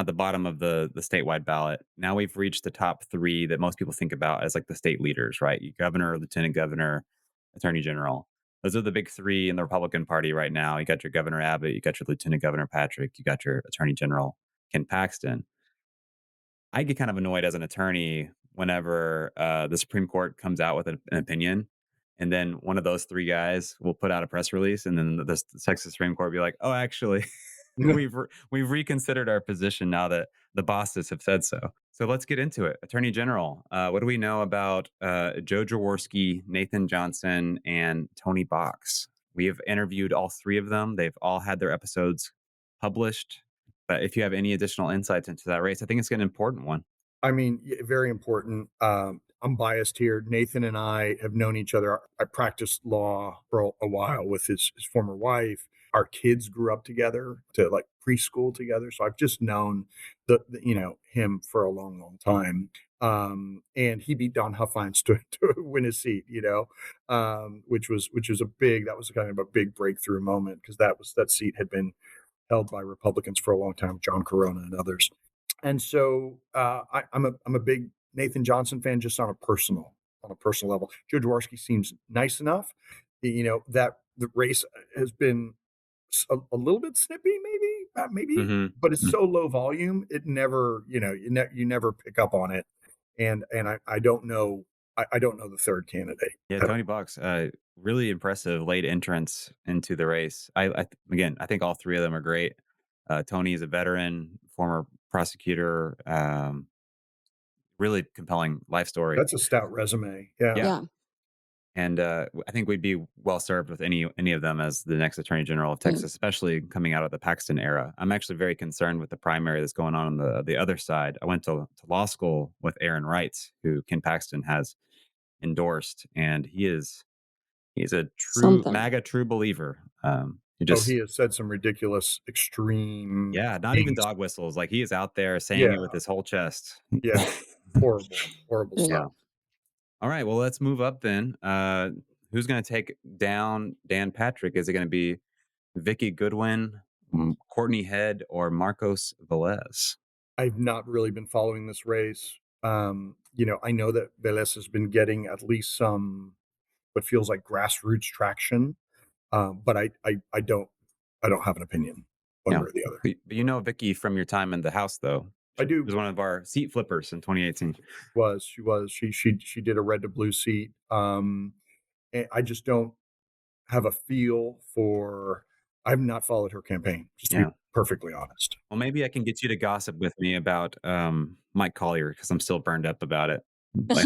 the bottom of the statewide ballot. Now we've reached the top three that most people think about as like the state leaders, right? Governor, lieutenant governor, attorney general. Those are the big three in the Republican Party right now. You got your Governor Abbott, you got your Lieutenant Governor Patrick, you got your Attorney General Ken Paxton. I get kind of annoyed as an attorney whenever the Supreme Court comes out with an opinion, and then one of those three guys will put out a press release, and then the Texas Supreme Court will be like, "Oh, actually, we've reconsidered our position now that the bosses have said so." So let's get into it. Attorney General, what do we know about Joe Jaworski, Nathan Johnson, and Tony Box? We have interviewed all three of them. They've all had their episodes published. But if you have any additional insights into that race, I think it's an important one. I mean, very important. I'm biased here. Nathan and I have known each other. I practiced law for a while with his former wife. Our kids grew up together to like preschool together. So I've just known him for a long, long time. And he beat Don Huffines to win his seat, which was that was kind of a big breakthrough moment, because that seat had been held by Republicans for a long time, John Corona and others. And so I'm a big Nathan Johnson fan, just on a personal level. Joe Jaworski seems nice enough. That the race has been a little bit snippy, maybe, Mm-hmm. but it's so low volume, it never, you never pick up on it. And I don't know. I don't know the third candidate. Yeah, Tony Box, really impressive late entrance into the race. I think all three of them are great. Tony is a veteran, former prosecutor, really compelling life story. That's a stout resume. Yeah. Yeah. And I think we'd be well served with any of them as the next Attorney General of Texas, especially coming out of the Paxton era. I'm actually very concerned with the primary that's going on the other side. I went to law school with Aaron Wright, who Ken Paxton has endorsed, and he's a true Something. MAGA true believer. He has said some ridiculous, extreme. Yeah, not even things. dog whistles. Like, he is out there saying it with his whole chest. Yeah. Horrible Yeah. stuff. All right, well, let's move up then. Who's going to take down Dan Patrick? Is it going to be Vicky Goodwin, Courtney Head, or Marcos Velez? I've not really been following this race. I know that Velez has been getting at least some what feels like grassroots traction, but I don't have an opinion one way or the other. But you know Vicky from your time in the House, though. I do. She was one of our seat flippers in 2018. She did a red to blue seat. And I just don't have a feel for. I've not followed her campaign, just to be perfectly honest. Well, maybe I can get you to gossip with me about Mike Collier, because I'm still burned up about it. But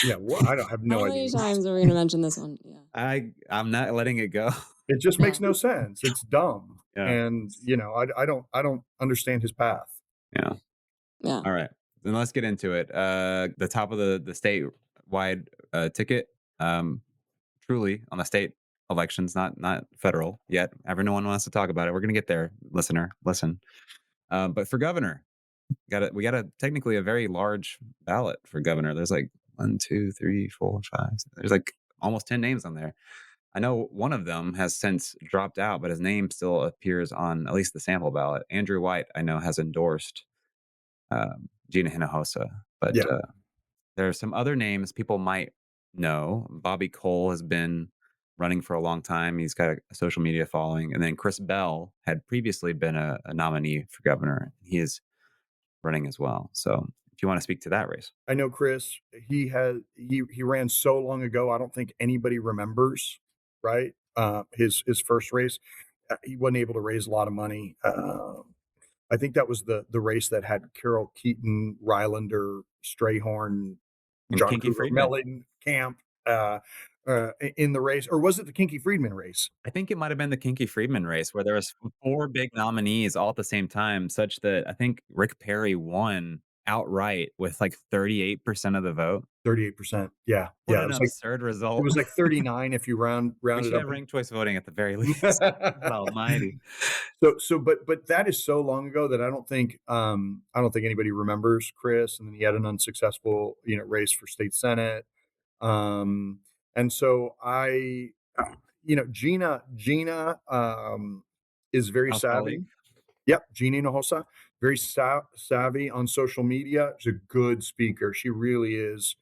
yeah, I don't have no How idea. many times are we going to mention this one? Yeah. I'm not letting it go. It just makes no sense. It's dumb, Yeah. and I don't understand his path. Yeah. Yeah. All right, then let's get into it. The top of the statewide ticket, truly on the state elections, not federal yet. Everyone wants to talk about it. We're gonna get there, listener. Listen. But for governor, We got a technically a very large ballot for governor. There's like one, two, three, four, five. There's like almost 10 names on there. I know one of them has since dropped out, but his name still appears on at least the sample ballot. Andrew White, I know, has endorsed Gina Hinojosa, but Yeah. there are some other names people might know. Bobby Cole has been running for a long time. He's got a social media following. And then Chris Bell had previously been a nominee for governor. He is running as well. So if you want to speak to that race. I know Chris. He ran so long ago. I don't think anybody remembers, right? His first race. He wasn't able to raise a lot of money. I think that was the race that had Carol Keaton, Rylander, Strayhorn, And John Kinky Cougar Friedman. Mellon, Camp in the race, or was it the Kinky Friedman race? I think it might have been the Kinky Friedman race where there was four big nominees all at the same time, such that I think Rick Perry won outright with like 38% of the vote. 38%. Yeah, What yeah. an absurd It result. was like 39 if you round We it should up. have ranked choice voting at the very least. Almighty. But that is so long ago that I don't think anybody remembers Chris. And then he had an unsuccessful race for state senate. Um, and so Gina is very House colleague. savvy. Yep, Gina Hinojosa, very savvy on social media. She's a good speaker. She really is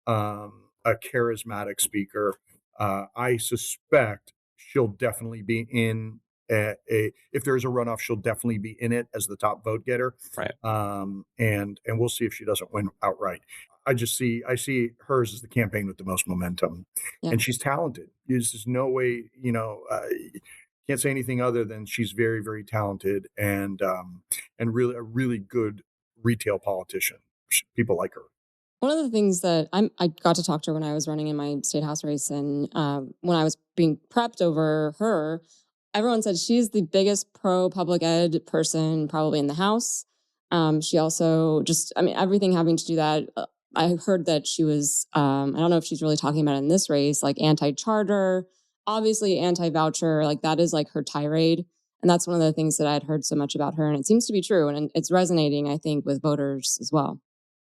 a charismatic speaker. I suspect she'll definitely be in if there's a runoff, she'll definitely be in it as the top vote getter. Right. And we'll see if she doesn't win outright. I see hers as the campaign with the most momentum, Yeah. and she's talented. There's just no way, can't say anything other than she's very, very talented and really a really good retail politician. People like her. One of the things that I got to talk to her when I was running in my state house race, and when I was being prepped over her, everyone said she's the biggest pro public ed person probably in the house. She also just, I mean, everything having to do that. I heard that she was, I don't know if she's really talking about it in this race, like anti-charter, obviously anti-voucher, like that is like her tirade. And that's one of the things that I'd heard so much about her. And it seems to be true. And it's resonating, I think, with voters as well.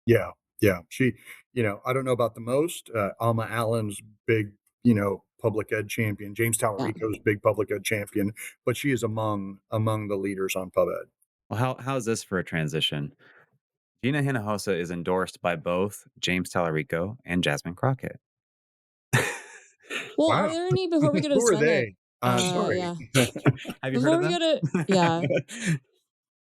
Yeah, yeah. She, I don't know about the most. Alma Allen's big, public ed champion. James Yeah. Talarico's big public ed champion, but she is among the leaders on pub ed. Well, how is this for a transition? Gina Hinojosa is endorsed by both James Talarico and Jasmine Crockett. Well, Wow. are there any before we go to Who are Senate? they? Sorry. Yeah. Have you Before heard we of go them? to yeah,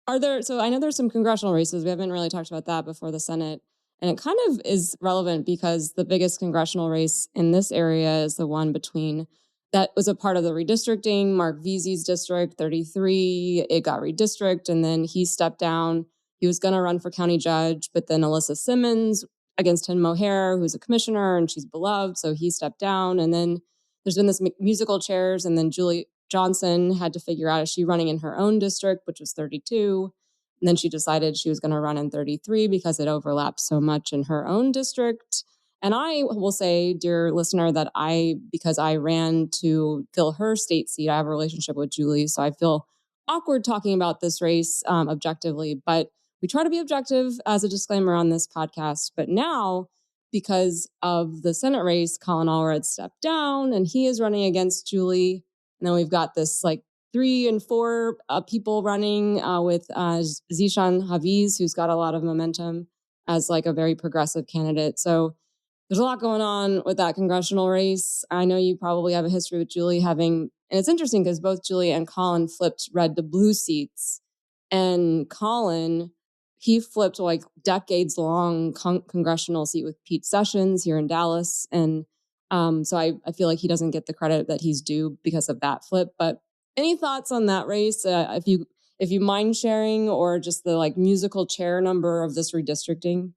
are there? So I know there's some congressional races. We haven't really talked about that before the Senate, and it kind of is relevant because the biggest congressional race in this area is the one between that was a part of the redistricting. Mark Veazey's district 33. It got redistricted, and then he stepped down. He was going to run for county judge, but then Alyssa Simmons against Tim Mohair, who's a commissioner and she's beloved, so he stepped down, and then there's been this musical chairs, and then Julie Johnson had to figure out, is she running in her own district, which was 32? And then she decided she was going to run in 33 because it overlapped so much in her own district. And I will say, dear listener, that because I ran to fill her state seat, I have a relationship with Julie. So I feel awkward talking about this race objectively, but we try to be objective as a disclaimer on this podcast. But now, because of the Senate race, Colin Allred stepped down and he is running against Julie. And then we've got this like 3 and 4 people running with Zishan Haviz, who's got a lot of momentum as like a very progressive candidate. So there's a lot going on with that congressional race. I know you probably have a history with Julie and it's interesting because both Julie and Colin flipped red to blue seats. And Colin, he flipped like decades long congressional seat with Pete Sessions here in Dallas. And so I feel like he doesn't get the credit that he's due because of that flip. But any thoughts on that race? If you mind sharing, or just the like musical chair number of this redistricting?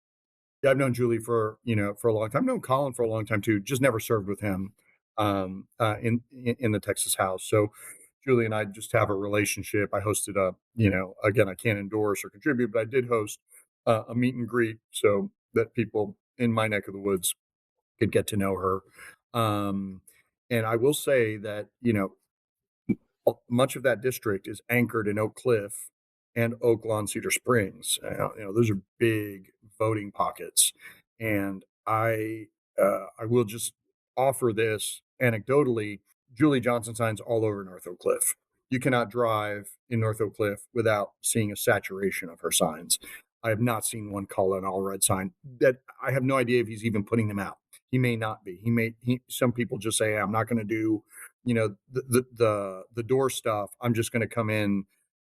Yeah, I've known Julie for a long time. I've known Colin for a long time too. Just never served with him in the Texas House. So Julie and I just have a relationship. I hosted again, I can't endorse or contribute, but I did host a meet and greet so that people in my neck of the woods could get to know her. And I will say that much of that district is anchored in Oak Cliff, and Oak Lawn Cedar Springs. Those are big voting pockets, and I will just offer this anecdotally. Julie Johnson signs all over North Oak Cliff. You cannot drive in North Oak Cliff without seeing a saturation of her signs. I have not seen one call an all red sign. That I have no idea if he's even putting them out. He may not be. Some people just say, I'm not going to do, the door stuff. I'm just going to come in,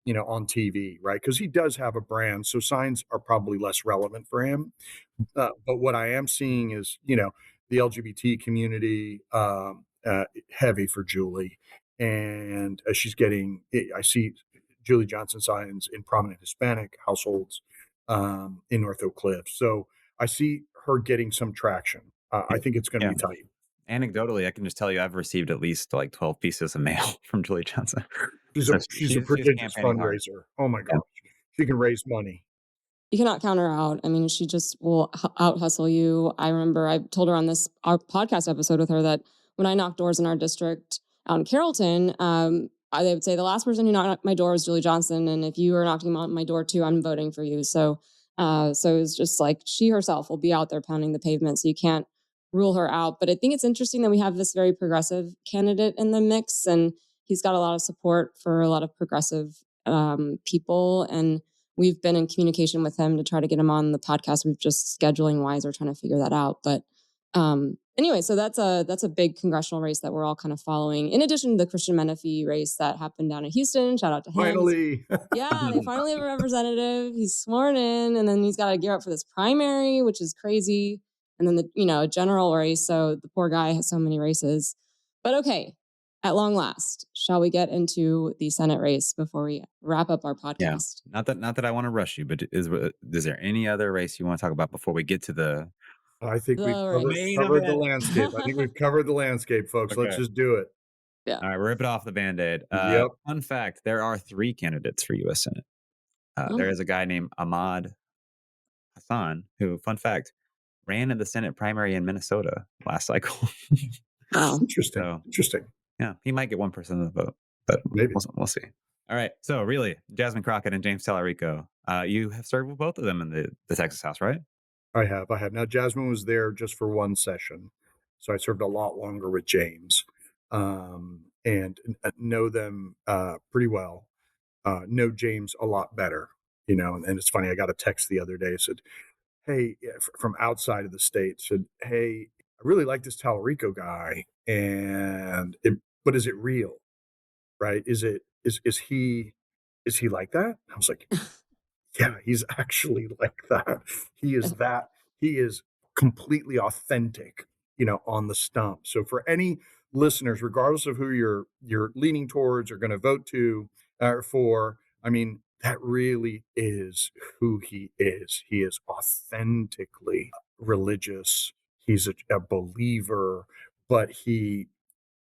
on TV, right? Because he does have a brand, so signs are probably less relevant for him. But what I am seeing is, the LGBT community heavy for Julie, and she's getting. I see Julie Johnson signs in prominent Hispanic households in North Oak Cliff. So I see her getting some traction. I think it's going to Yeah. be tight. Anecdotally, I can just tell you I've received at least like 12 pieces of mail from Julie Johnson. She's So a she's prodigious campaigning hard. fundraiser. Oh my Yeah. gosh, she can raise money. You cannot count her out. I mean, she just will out hustle you. I remember I told her on our podcast episode with her that when I knock doors in our district out in Carrollton, they would say the last person who knocked at my door was Julie Johnson, and if you are knocking on my door too, I'm voting for you. So it's just like she herself will be out there pounding the pavement, so you can't rule her out. But I think it's interesting that we have this very progressive candidate in the mix, and he's got a lot of support for a lot of progressive people, and we've been in communication with him to try to get him on the podcast. We've just scheduling wise, we're trying to figure that out. But anyway, so that's a big congressional race that we're all kind of following. In addition to the Christian Menifee race that happened down in Houston, shout out to him. Finally, Yeah, they finally have a representative. He's sworn in, and then he's got to gear up for this primary, which is crazy. And then a general race. So the poor guy has so many races. But okay, at long last, shall we get into the Senate race before we wrap up our podcast? Yeah. Not that I want to rush you, but is there any other race you want to talk about before we get to the I think we've race. covered the landscape. I think we've covered the landscape, folks. Let's Okay. just do it. Yeah. All right, rip it off the Band-Aid. Yep. Fun fact, there are 3 candidates for U.S. Senate. There is a guy named Ahmad Hassan who, fun fact, ran in the Senate primary in Minnesota last cycle. Wow. Interesting. So, Interesting. yeah, he might get 1% of the vote, but Maybe. we'll see. All right, so really, Jasmine Crockett and James Talarico, you have served with both of them in the Texas House, right? I have. Now, Jasmine was there just for one session, so I served a lot longer with James, and know them pretty well. Know James a lot better, and it's funny. I got a text the other day, said, hey, from outside of the state, said, hey, I really like this Talarico guy, but is it real? Right? Is he like that? I was like, yeah, he's actually like that. He is completely authentic, on the stump. So for any listeners, regardless of who you're leaning towards or going to vote to or for, I mean, that really is who he is. He is authentically religious. He's a believer, but he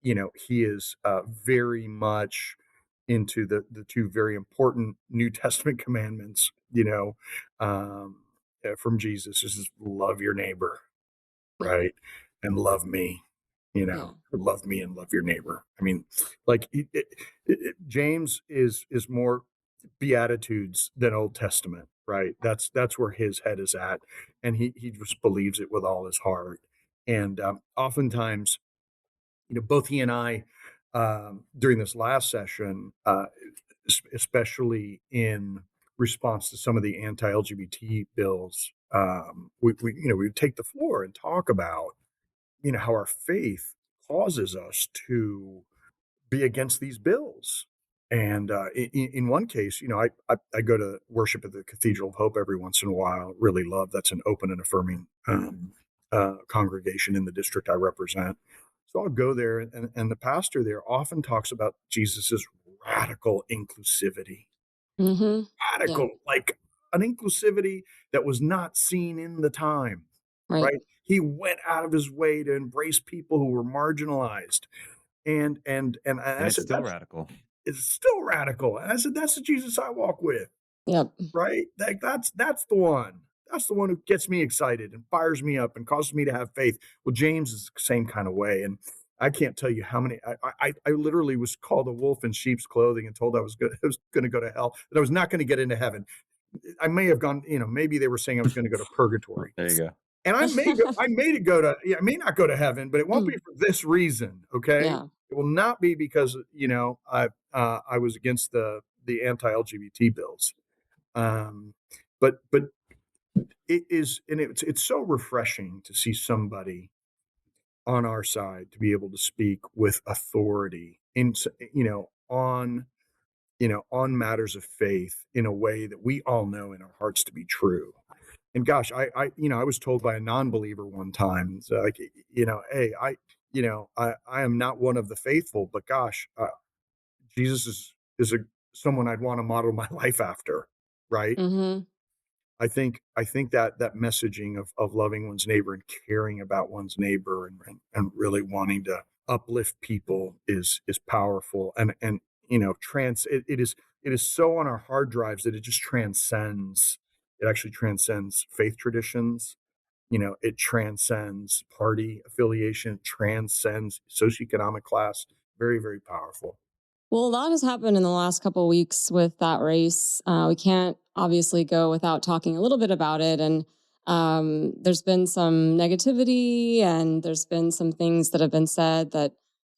is very much into the 2 very important New Testament commandments, from Jesus. This is love your neighbor, right? And love me, love me and love your neighbor. I mean, like James is more Beatitudes than Old Testament, right? That's where his head is at. And he just believes it with all his heart. And oftentimes, both he and I, during this last session, especially in response to some of the anti-LGBT bills, we would take the floor and talk about, how our faith causes us to be against these bills. And in one case, I go to worship at the Cathedral of Hope every once in a while. Really love that's an open and affirming congregation in the district I represent. So I'll go there, and the pastor there often talks about Jesus's radical inclusivity. Mm-hmm. Radical, like an inclusivity that was not seen in the time. Right? He went out of his way to embrace people who were marginalized. And I It's said, still radical. It's still radical. And I said, that's the Jesus I walk with. Yep. Right? That's the one. That's the one who gets me excited and fires me up and causes me to have faith. Well, James is the same kind of way. And I can't tell you how many. I literally was called a wolf in sheep's clothing and told I was going to go to hell, that I was not going to get into heaven. I may have gone, maybe they were saying I was going to go to purgatory. There you go. And I may go to, I may not go to heaven, but it won't be for this reason. Okay. Yeah. It will not be because, I was against the anti-LGBT bills. But it is, and it's so refreshing to see somebody on our side to be able to speak with authority on, on matters of faith in a way that we all know in our hearts to be true. And gosh, I was told by a non-believer one time, it's like, hey, I am not one of the faithful, but gosh, Jesus is someone I'd want to model my life after, right? Hmm. I think that messaging of loving one's neighbor and caring about one's neighbor and really wanting to uplift people is powerful, and it is so on our hard drives that it just transcends. It actually transcends faith traditions. It transcends party affiliation, it transcends socioeconomic class. Very, very powerful. Well, a lot has happened in the last couple of weeks with that race. We can't obviously go without talking a little bit about it. And there's been some negativity, and there's been some things that have been said that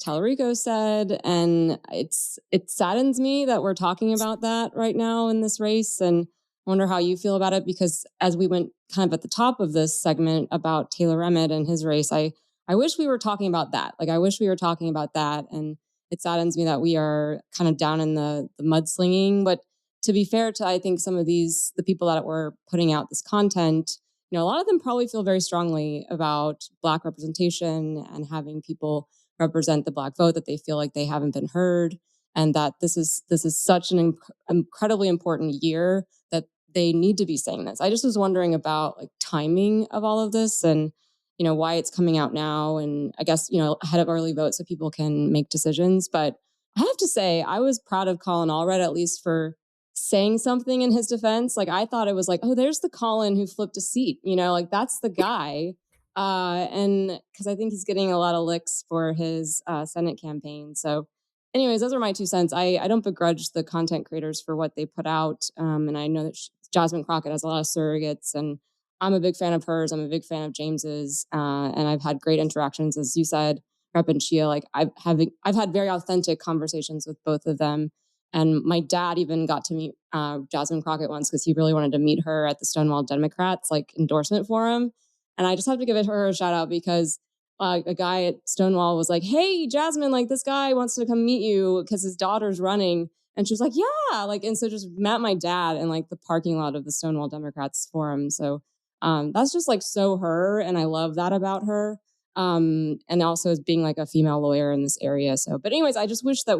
Talarico said, and it saddens me that we're talking about that right now in this race. And I wonder how you feel about it, because as we went kind of at the top of this segment about Taylor Rehmet and his race, I wish we were talking about that. Like, I wish we were talking about that. And it saddens me that we are kind of down in the mudslinging. But to be fair to, I think, some of the people that were putting out this content, a lot of them probably feel very strongly about Black representation and having people represent the Black vote, that they feel like they haven't been heard, and that this is such an incredibly important year that they need to be saying this. I just was wondering about like timing of all of this, and why it's coming out now, and I guess ahead of early vote so people can make decisions. But I have to say, I was proud of Colin Allred, at least for saying something in his defense. Like, I thought it was like, oh, there's the Colin who flipped a seat, like that's the guy. And because I think he's getting a lot of licks for his Senate campaign. So anyways, those are my 2 cents. I don't begrudge the content creators for what they put out. And I know that Jasmine Crockett has a lot of surrogates, and I'm a big fan of hers. I'm a big fan of James's, and I've had great interactions, as you said, Rep and Chia. Like, I've had very authentic conversations with both of them, and my dad even got to meet Jasmine Crockett once because he really wanted to meet her at the Stonewall Democrats like endorsement forum, and I just have to give her a shout out because a guy at Stonewall was like, "Hey, Jasmine, like this guy wants to come meet you because his daughter's running." And she was like, "Yeah," like, and so just met my dad in like the parking lot of the Stonewall Democrats forum. So that's just like so her, and I love that about her. And also as being like a female lawyer in this area. So, but anyways, I just wish that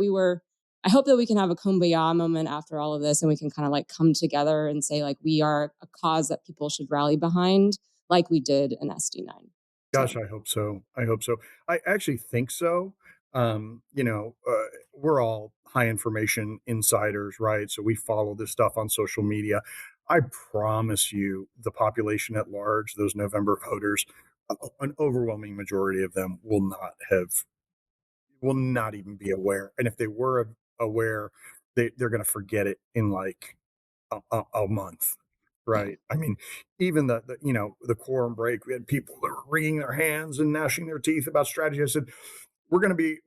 I hope that we can have a kumbaya moment after all of this, and we can kind of like come together and say like we are a cause that people should rally behind, like we did in SD9. Gosh, So, I hope so. I hope so. I actually think so. We're all high information insiders, right? So we follow this stuff on social media. I promise you, the population at large, those November voters, an overwhelming majority of them will not even be aware. And if they were aware, they're going to forget it in like a month. yeah. Right. I mean, even the quorum break, we had people that were wringing their hands and gnashing their teeth about strategy. I said, we're going to be,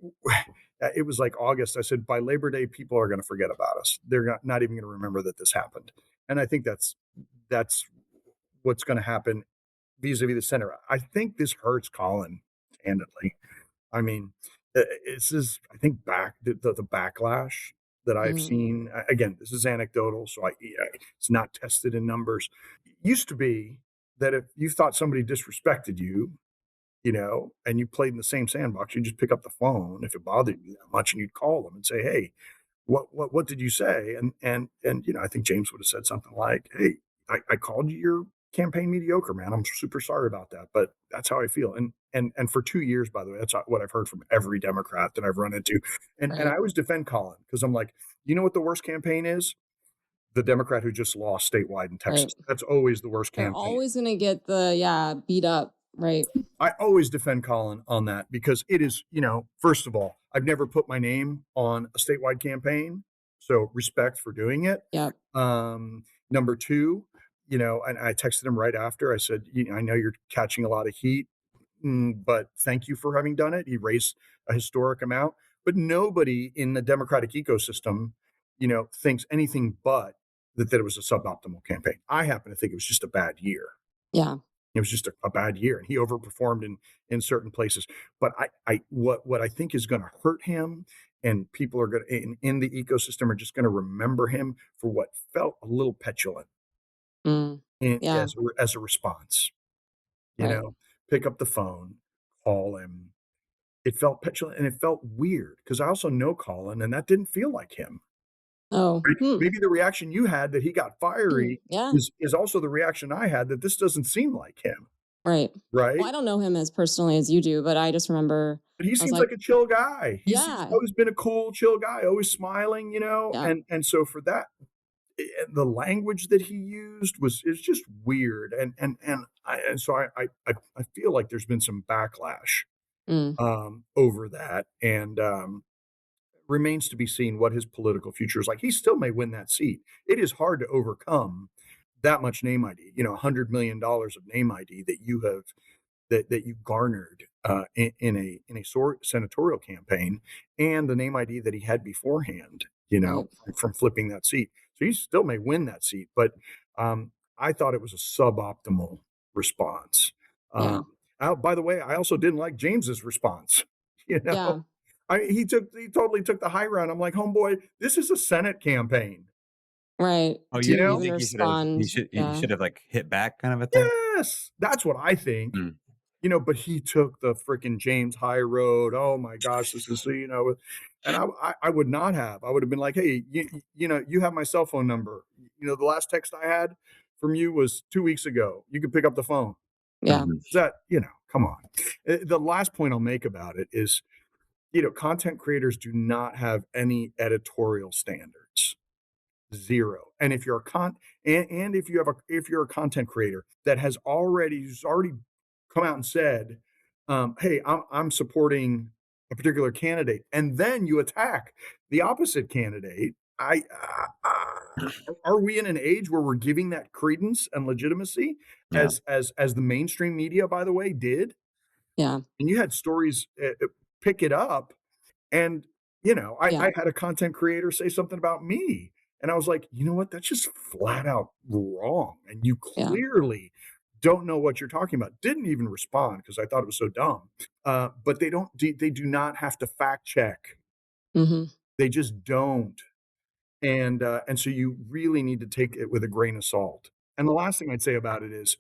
it was like August. I said, by Labor Day, people are going to forget about us. They're not even going to remember that this happened. And I think that's what's going to happen vis-a-vis the center. I think this hurts Colin, candidly. I mean, this is, I think, the backlash that I've Mm, seen. Again, this is anecdotal, so it's not tested in numbers. It used to be that if you thought somebody disrespected you, and you played in the same sandbox, you'd just pick up the phone if it bothered you that much, and you'd call them and say, "Hey, what did you say?" And I think James would have said something like, "Hey, I called you your campaign mediocre, man. I'm super sorry about that, but that's how I feel." And for 2 years, by the way, that's what I've heard from every Democrat that I've run into. And I right. always defend Colin because I'm like, you know what the worst campaign is? The Democrat who just lost statewide in Right. Texas. That's always the worst They're campaign. always going to get the, yeah, beat up Right. I always defend Colin on that because it is, first of all, I've never put my name on a statewide campaign, so respect for doing it. Yep. Number two, and I texted him right after. I said, I know you're catching a lot of heat, but thank you for having done it. He raised a historic amount, but nobody in the Democratic ecosystem, thinks anything but that it was a suboptimal campaign. I happen to think it was just a bad year. Yeah. It was just a bad year, and he overperformed in certain places. But what I think is going to hurt him, and people are going to in the ecosystem are just going to remember him for what felt a little petulant Yeah. as a response. Right. Pick up the phone, call him. It felt petulant and it felt weird because I also know Colin, and that didn't feel like him. Oh. Right? Maybe the reaction you had that he got fiery Yeah. is also the reaction I had that this doesn't seem like him. Right. Right. Well, I don't know him as personally as you do, but I just remember But he I was seems like, like a chill guy. He's yeah, always been a cool, chill guy, always smiling, yeah, and so for that, the language that he used is just weird, and so I feel like there's been some backlash mm, over that, and remains to be seen what his political future is like. He still may win that seat. It is hard to overcome that much name ID, $100 million of name ID that you have that you garnered in a senatorial campaign, and the name ID that he had beforehand, right, from flipping that seat. So he still may win that seat, but I thought it was a suboptimal response. yeah, By the way, I also didn't like James's response. You yeah, know, he totally took the high ground. I'm like, homeboy, this is a Senate campaign. right. Oh, To you You even think respond, he yeah, should have like hit back kind of a thing? Yes, that's what I think. Mm. But he took the freaking James High Road. Oh my gosh, this is and I would not have. I would have been like, hey, you have my cell phone number. The last text I had from you was 2 weeks ago. You could pick up the phone. yeah, Mhm. Is that come on. The last point I'll make about it is, content creators do not have any editorial standards. Zero. And if you're and if you're a content creator that who's already come out and said, hey, I'm supporting a particular candidate, and then you attack the opposite candidate, are we in an age where we're giving that credence and legitimacy Yeah. as the mainstream media, by the way, did? yeah, And you had stories pick it up, and yeah, I had a content creator say something about me, and I was like, you know what? That's just flat out wrong, and you yeah, clearly don't know what you're talking about. Didn't even respond because I thought it was so dumb. But they do not have to fact check. hmm, They just don't, and so you really need to take it with a grain of salt. And the last thing I'd say about it is,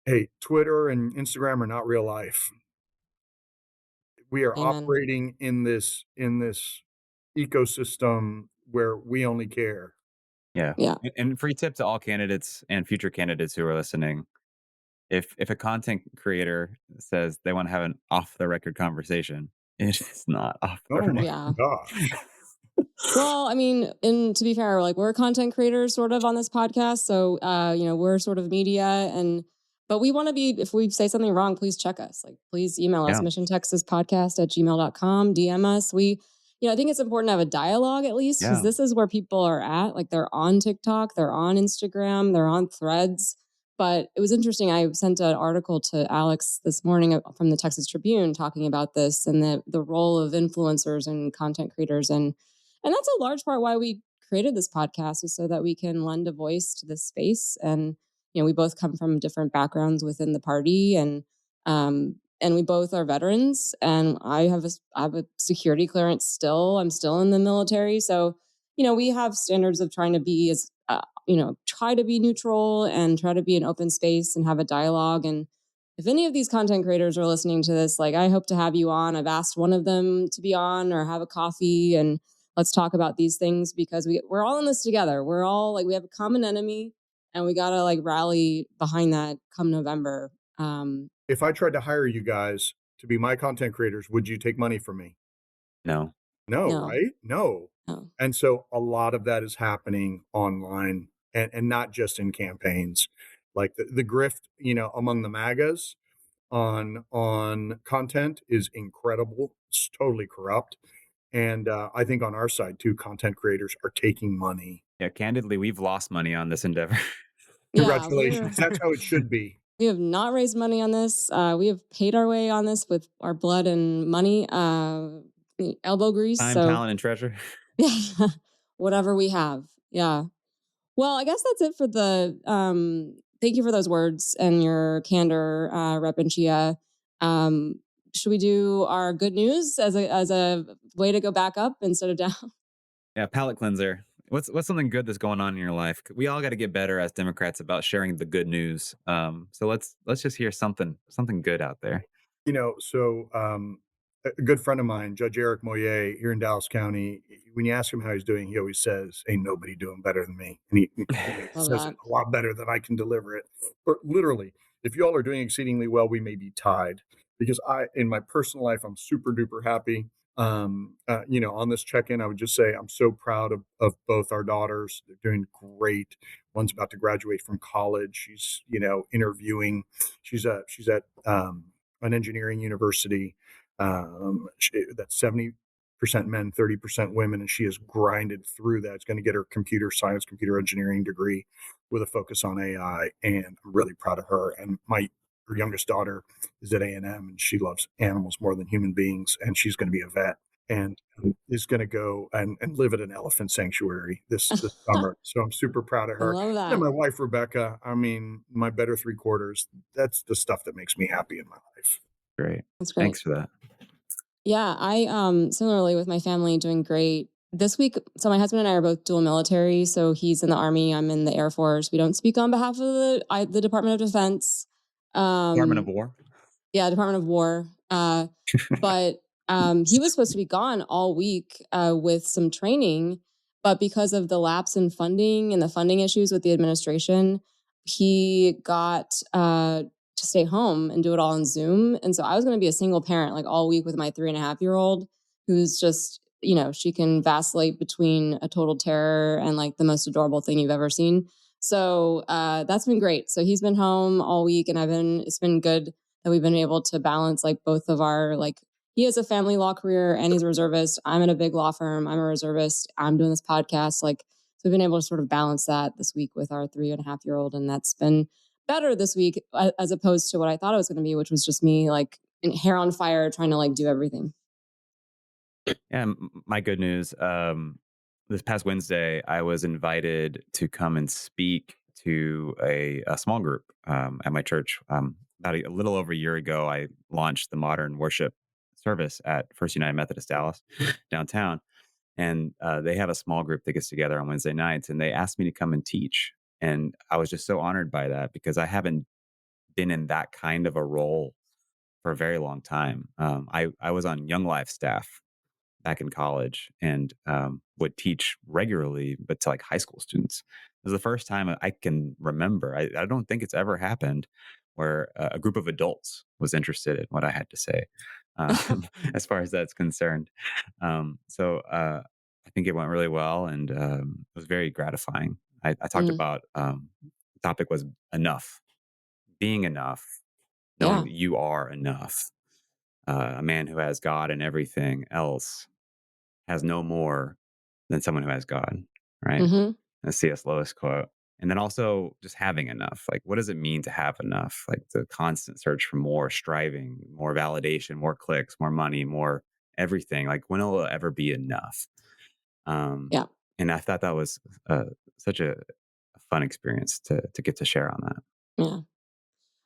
hey, Twitter and Instagram are not real life. We are amen, operating in this ecosystem where we only care. Yeah. yeah, And free tip to all candidates and future candidates who are listening. If a content creator says they want to have an off the record conversation, it is not off the Oh my record. yeah. gosh. Well, I mean, and to be fair, like we're content creators sort of on this podcast. So, we're sort of media but we want to be, if we say something wrong, please check us. Like, please email us, Yeah. missiontexaspodcast@gmail.com, DM us. I think it's important to have a dialogue at least, because Yeah. this is where people are at. Like they're on TikTok, they're on Instagram, they're on Threads. But it was interesting. I sent an article to Alex this morning from the Texas Tribune talking about this and the role of influencers and content creators. And that's a large part why we created this podcast, is so that we can lend a voice to this space. And, we both come from different backgrounds within the party, and we both are veterans, and I have a security clearance still. I'm still in the military. So, we have standards of trying to be try to be neutral and try to be an open space and have a dialogue. And if any of these content creators are listening to this, like I hope to have you on. I've asked one of them to be on or have a coffee and let's talk about these things, because we're all in this together. We're all like, we have a common enemy, and we got to like rally behind that come November. If I tried to hire you guys to be my content creators, would you take money from me? No. No, No, right? No. no, And so a lot of that is happening online, and not just in campaigns. Like the grift, among the MAGAs, on content is incredible. It's totally corrupt. And I think on our side too, content creators are taking money. Yeah, candidly, we've lost money on this endeavor. Yeah, Congratulations. That's how it should be. we have not raised money on this. We have paid our way on this with our blood and money, elbow grease. Time, So talent, and treasure. yeah, whatever we have. Yeah. Well, I guess that's it for the. Thank you for those words and your candor, Rep. Anchia. Um, should we do our good news as a way to go back up instead of down? Yeah, palate cleanser. What's something good that's going on in your life? We all got to get better as Democrats about sharing the good news. So let's just hear something good out there. A good friend of mine, Judge Eric Moyer here in Dallas County, when you ask him how he's doing, he always says, "Ain't nobody doing better than me." And he Love says it that. a lot better than I can deliver it. But literally, if y'all are doing exceedingly well, we may be tied because in my personal life, I'm super duper happy. On this check-in, I would just say I'm so proud of both our daughters. They're doing great. One's about to graduate from college. She's, interviewing. She's at an engineering university that's 70% men, 30% women, and she has grinded through that. It's going to get her computer science, computer engineering degree with a focus on AI, and I'm really proud of her. And her youngest daughter is at A&M, and she loves animals more than human beings, and she's going to be a vet and is going to go and live at an elephant sanctuary this summer. So I'm super proud of I her. love And that. my wife, Rebecca, I mean, my better three quarters, that's the stuff that makes me happy in my life. Great. That's great. Thanks for that. Yeah, I similarly with my family doing great. This week, so my husband and I are both dual military. So he's in the Army, I'm in the Air Force. We don't speak on behalf of the Department of Defense. Department of Um, War. yeah, Department of War. But he was supposed to be gone all week with some training, but because of the lapse in funding and the funding issues with the administration, he got to stay home and do it all on Zoom. And so I was going to be a single parent like all week with my 3.5-year-old, who's just, she can vacillate between a total terror and like the most adorable thing you've ever seen. So that's been great. So he's been home all week, and it's been good that we've been able to balance like both of our like he has a family law career and he's a reservist. I'm in a big law firm. I'm a reservist. I'm doing this podcast. Like, so we've been able to sort of balance that this week with our 3.5-year-old. And that's been better this week as opposed to what I thought it was going to be, which was just me like hair on fire, trying to like do everything. Yeah, my good news. This past Wednesday, I was invited to come and speak to a small group at my church. About a little over a year ago, I launched the modern worship service at First United Methodist Dallas downtown. And they have a small group that gets together on Wednesday nights, and they asked me to come and teach. And I was just so honored by that because I haven't been in that kind of a role for a very long time. I was on Young Life staff back in college and would teach regularly, but to like high school students. It was the first time I can remember. I don't think it's ever happened where a group of adults was interested in what I had to say, as far as that's concerned. I think it went really well and it was very gratifying. I talked Mm, about the topic was enough, being enough, knowing yeah. that you are enough. A man who has God and everything else has no more than someone who has God, right? Hmm. A C.S. Lewis quote. And then also just having enough. Like, what does it mean to have enough? Like the constant search for more, striving, more validation, more clicks, more money, more everything. Like, when will it ever be enough? Um, Yeah. and I thought that was such a fun experience to get to share on that. Yeah.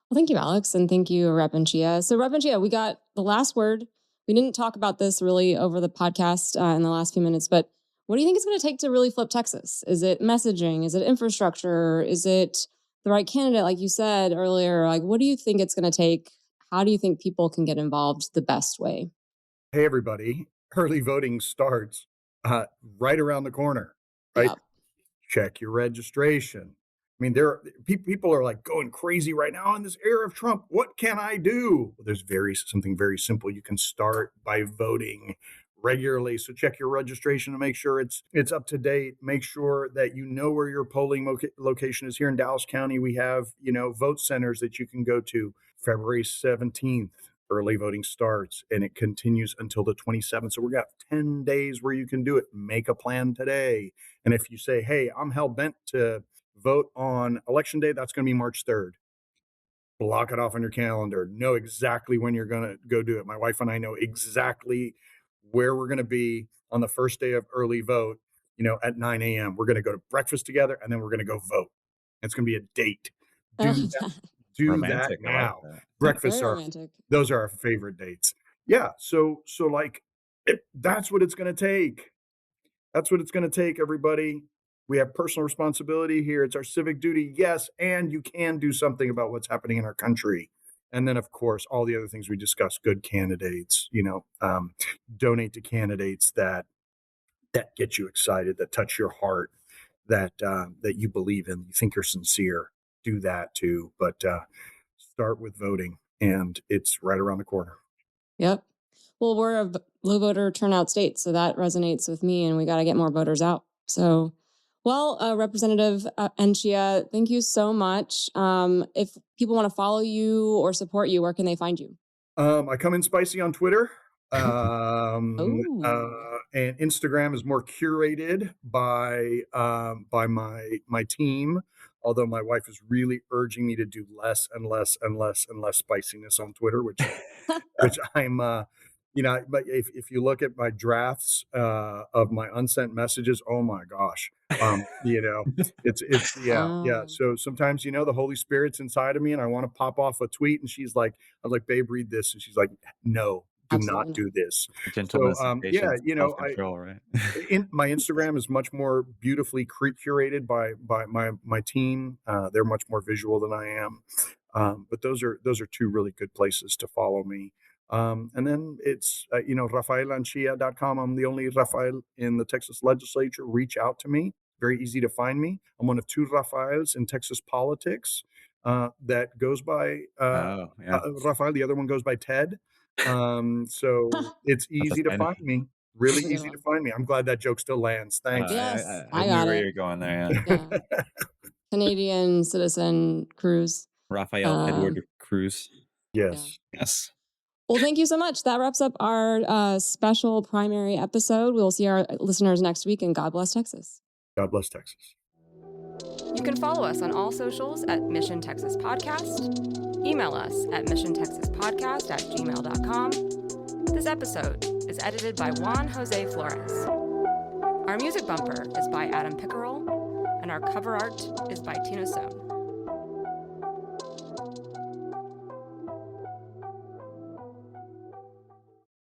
Well, thank you, Alex, and thank you, Rep. Anchia. So, Rep. Anchia, we got the last word. We didn't talk about this really over the podcast in the last few minutes, but what do you think it's going to take to really flip Texas? Is it messaging? Is it infrastructure? Is it the right candidate, like you said earlier? Like, what do you think it's going to take? How do you think people can get involved the best way? Hey, everybody. Early voting starts right around the corner, right? Yeah. Check your registration. I mean, people are like going crazy right now in this era of Trump. What can I do? Well, there's something very simple. You can start by voting regularly. So check your registration to make sure it's up to date. Make sure that you know where your polling location is. Here in Dallas County, we have vote centers that you can go to. February 17th, early voting starts, and it continues until the 27th. So we've got 10 days where you can do it. Make a plan today. And if you say, hey, I'm hell bent to vote on election day, that's going to be March 3rd. Block it off on your calendar. Know exactly when you're going to go do it. My wife and I know exactly where we're going to be on the first day of early vote, at 9 a.m. We're going to go to breakfast together, and then we're going to go vote. It's going to be a date. Do that. Do Romantic. that I like now. that. Breakfasts Very are romantic. those are our favorite dates. Yeah. So like that's what it's going to take. That's what it's going to take, everybody. We have personal responsibility here. It's our civic duty. Yes. And you can do something about what's happening in our country. And then, of course, all the other things we discussed, good candidates, donate to candidates that get you excited, that touch your heart, that you believe in, you think you're sincere. Do that too. But start with voting, and it's right around the corner. Yep. Well, we're a low voter turnout state, so that resonates with me, and we got to get more voters out. So, Representative Anchia, thank you so much. If people want to follow you or support you, where can they find you? I come in spicy on Twitter. Oh. And Instagram is more curated by my team. Although my wife is really urging me to do less and less and less and less spiciness on Twitter, which I'm, but if you look at my drafts of my unsent messages, oh my gosh, it's yeah. Wow. So sometimes the Holy Spirit's inside of me, and I want to pop off a tweet, and I was like, babe, read this, and she's like, no, do Absolutely not not. do this. Gentleness, So and patience, I self-control, right? my Instagram is much more beautifully curated by my team. They're much more visual than I am. But those are two really good places to follow me. And then it's RafaelAnchia.com. I'm the only Rafael in the Texas legislature. Reach out to me. Very easy to find me. I'm one of two Rafaels in Texas politics. That goes by Oh, yeah. Rafael. The other one goes by Ted. So it's easy to find me. Really That's a good easy to one. find me. I'm glad that joke still lands. Thanks. Yes, I I knew got where it. you were going there. Yeah. Yeah. Canadian citizen cruise. Rafael Edward Cruz. Yes. Yes. Well, thank you so much. That wraps up our special primary episode. We'll see our listeners next week, and God bless Texas. God bless Texas. You can follow us on all socials at Mission Texas Podcast. Email us at missiontexaspodcast@gmail.com. This episode is edited by Juan Jose Flores. Our music bumper is by Adam Pickerel, and our cover art is by Tina Sohn.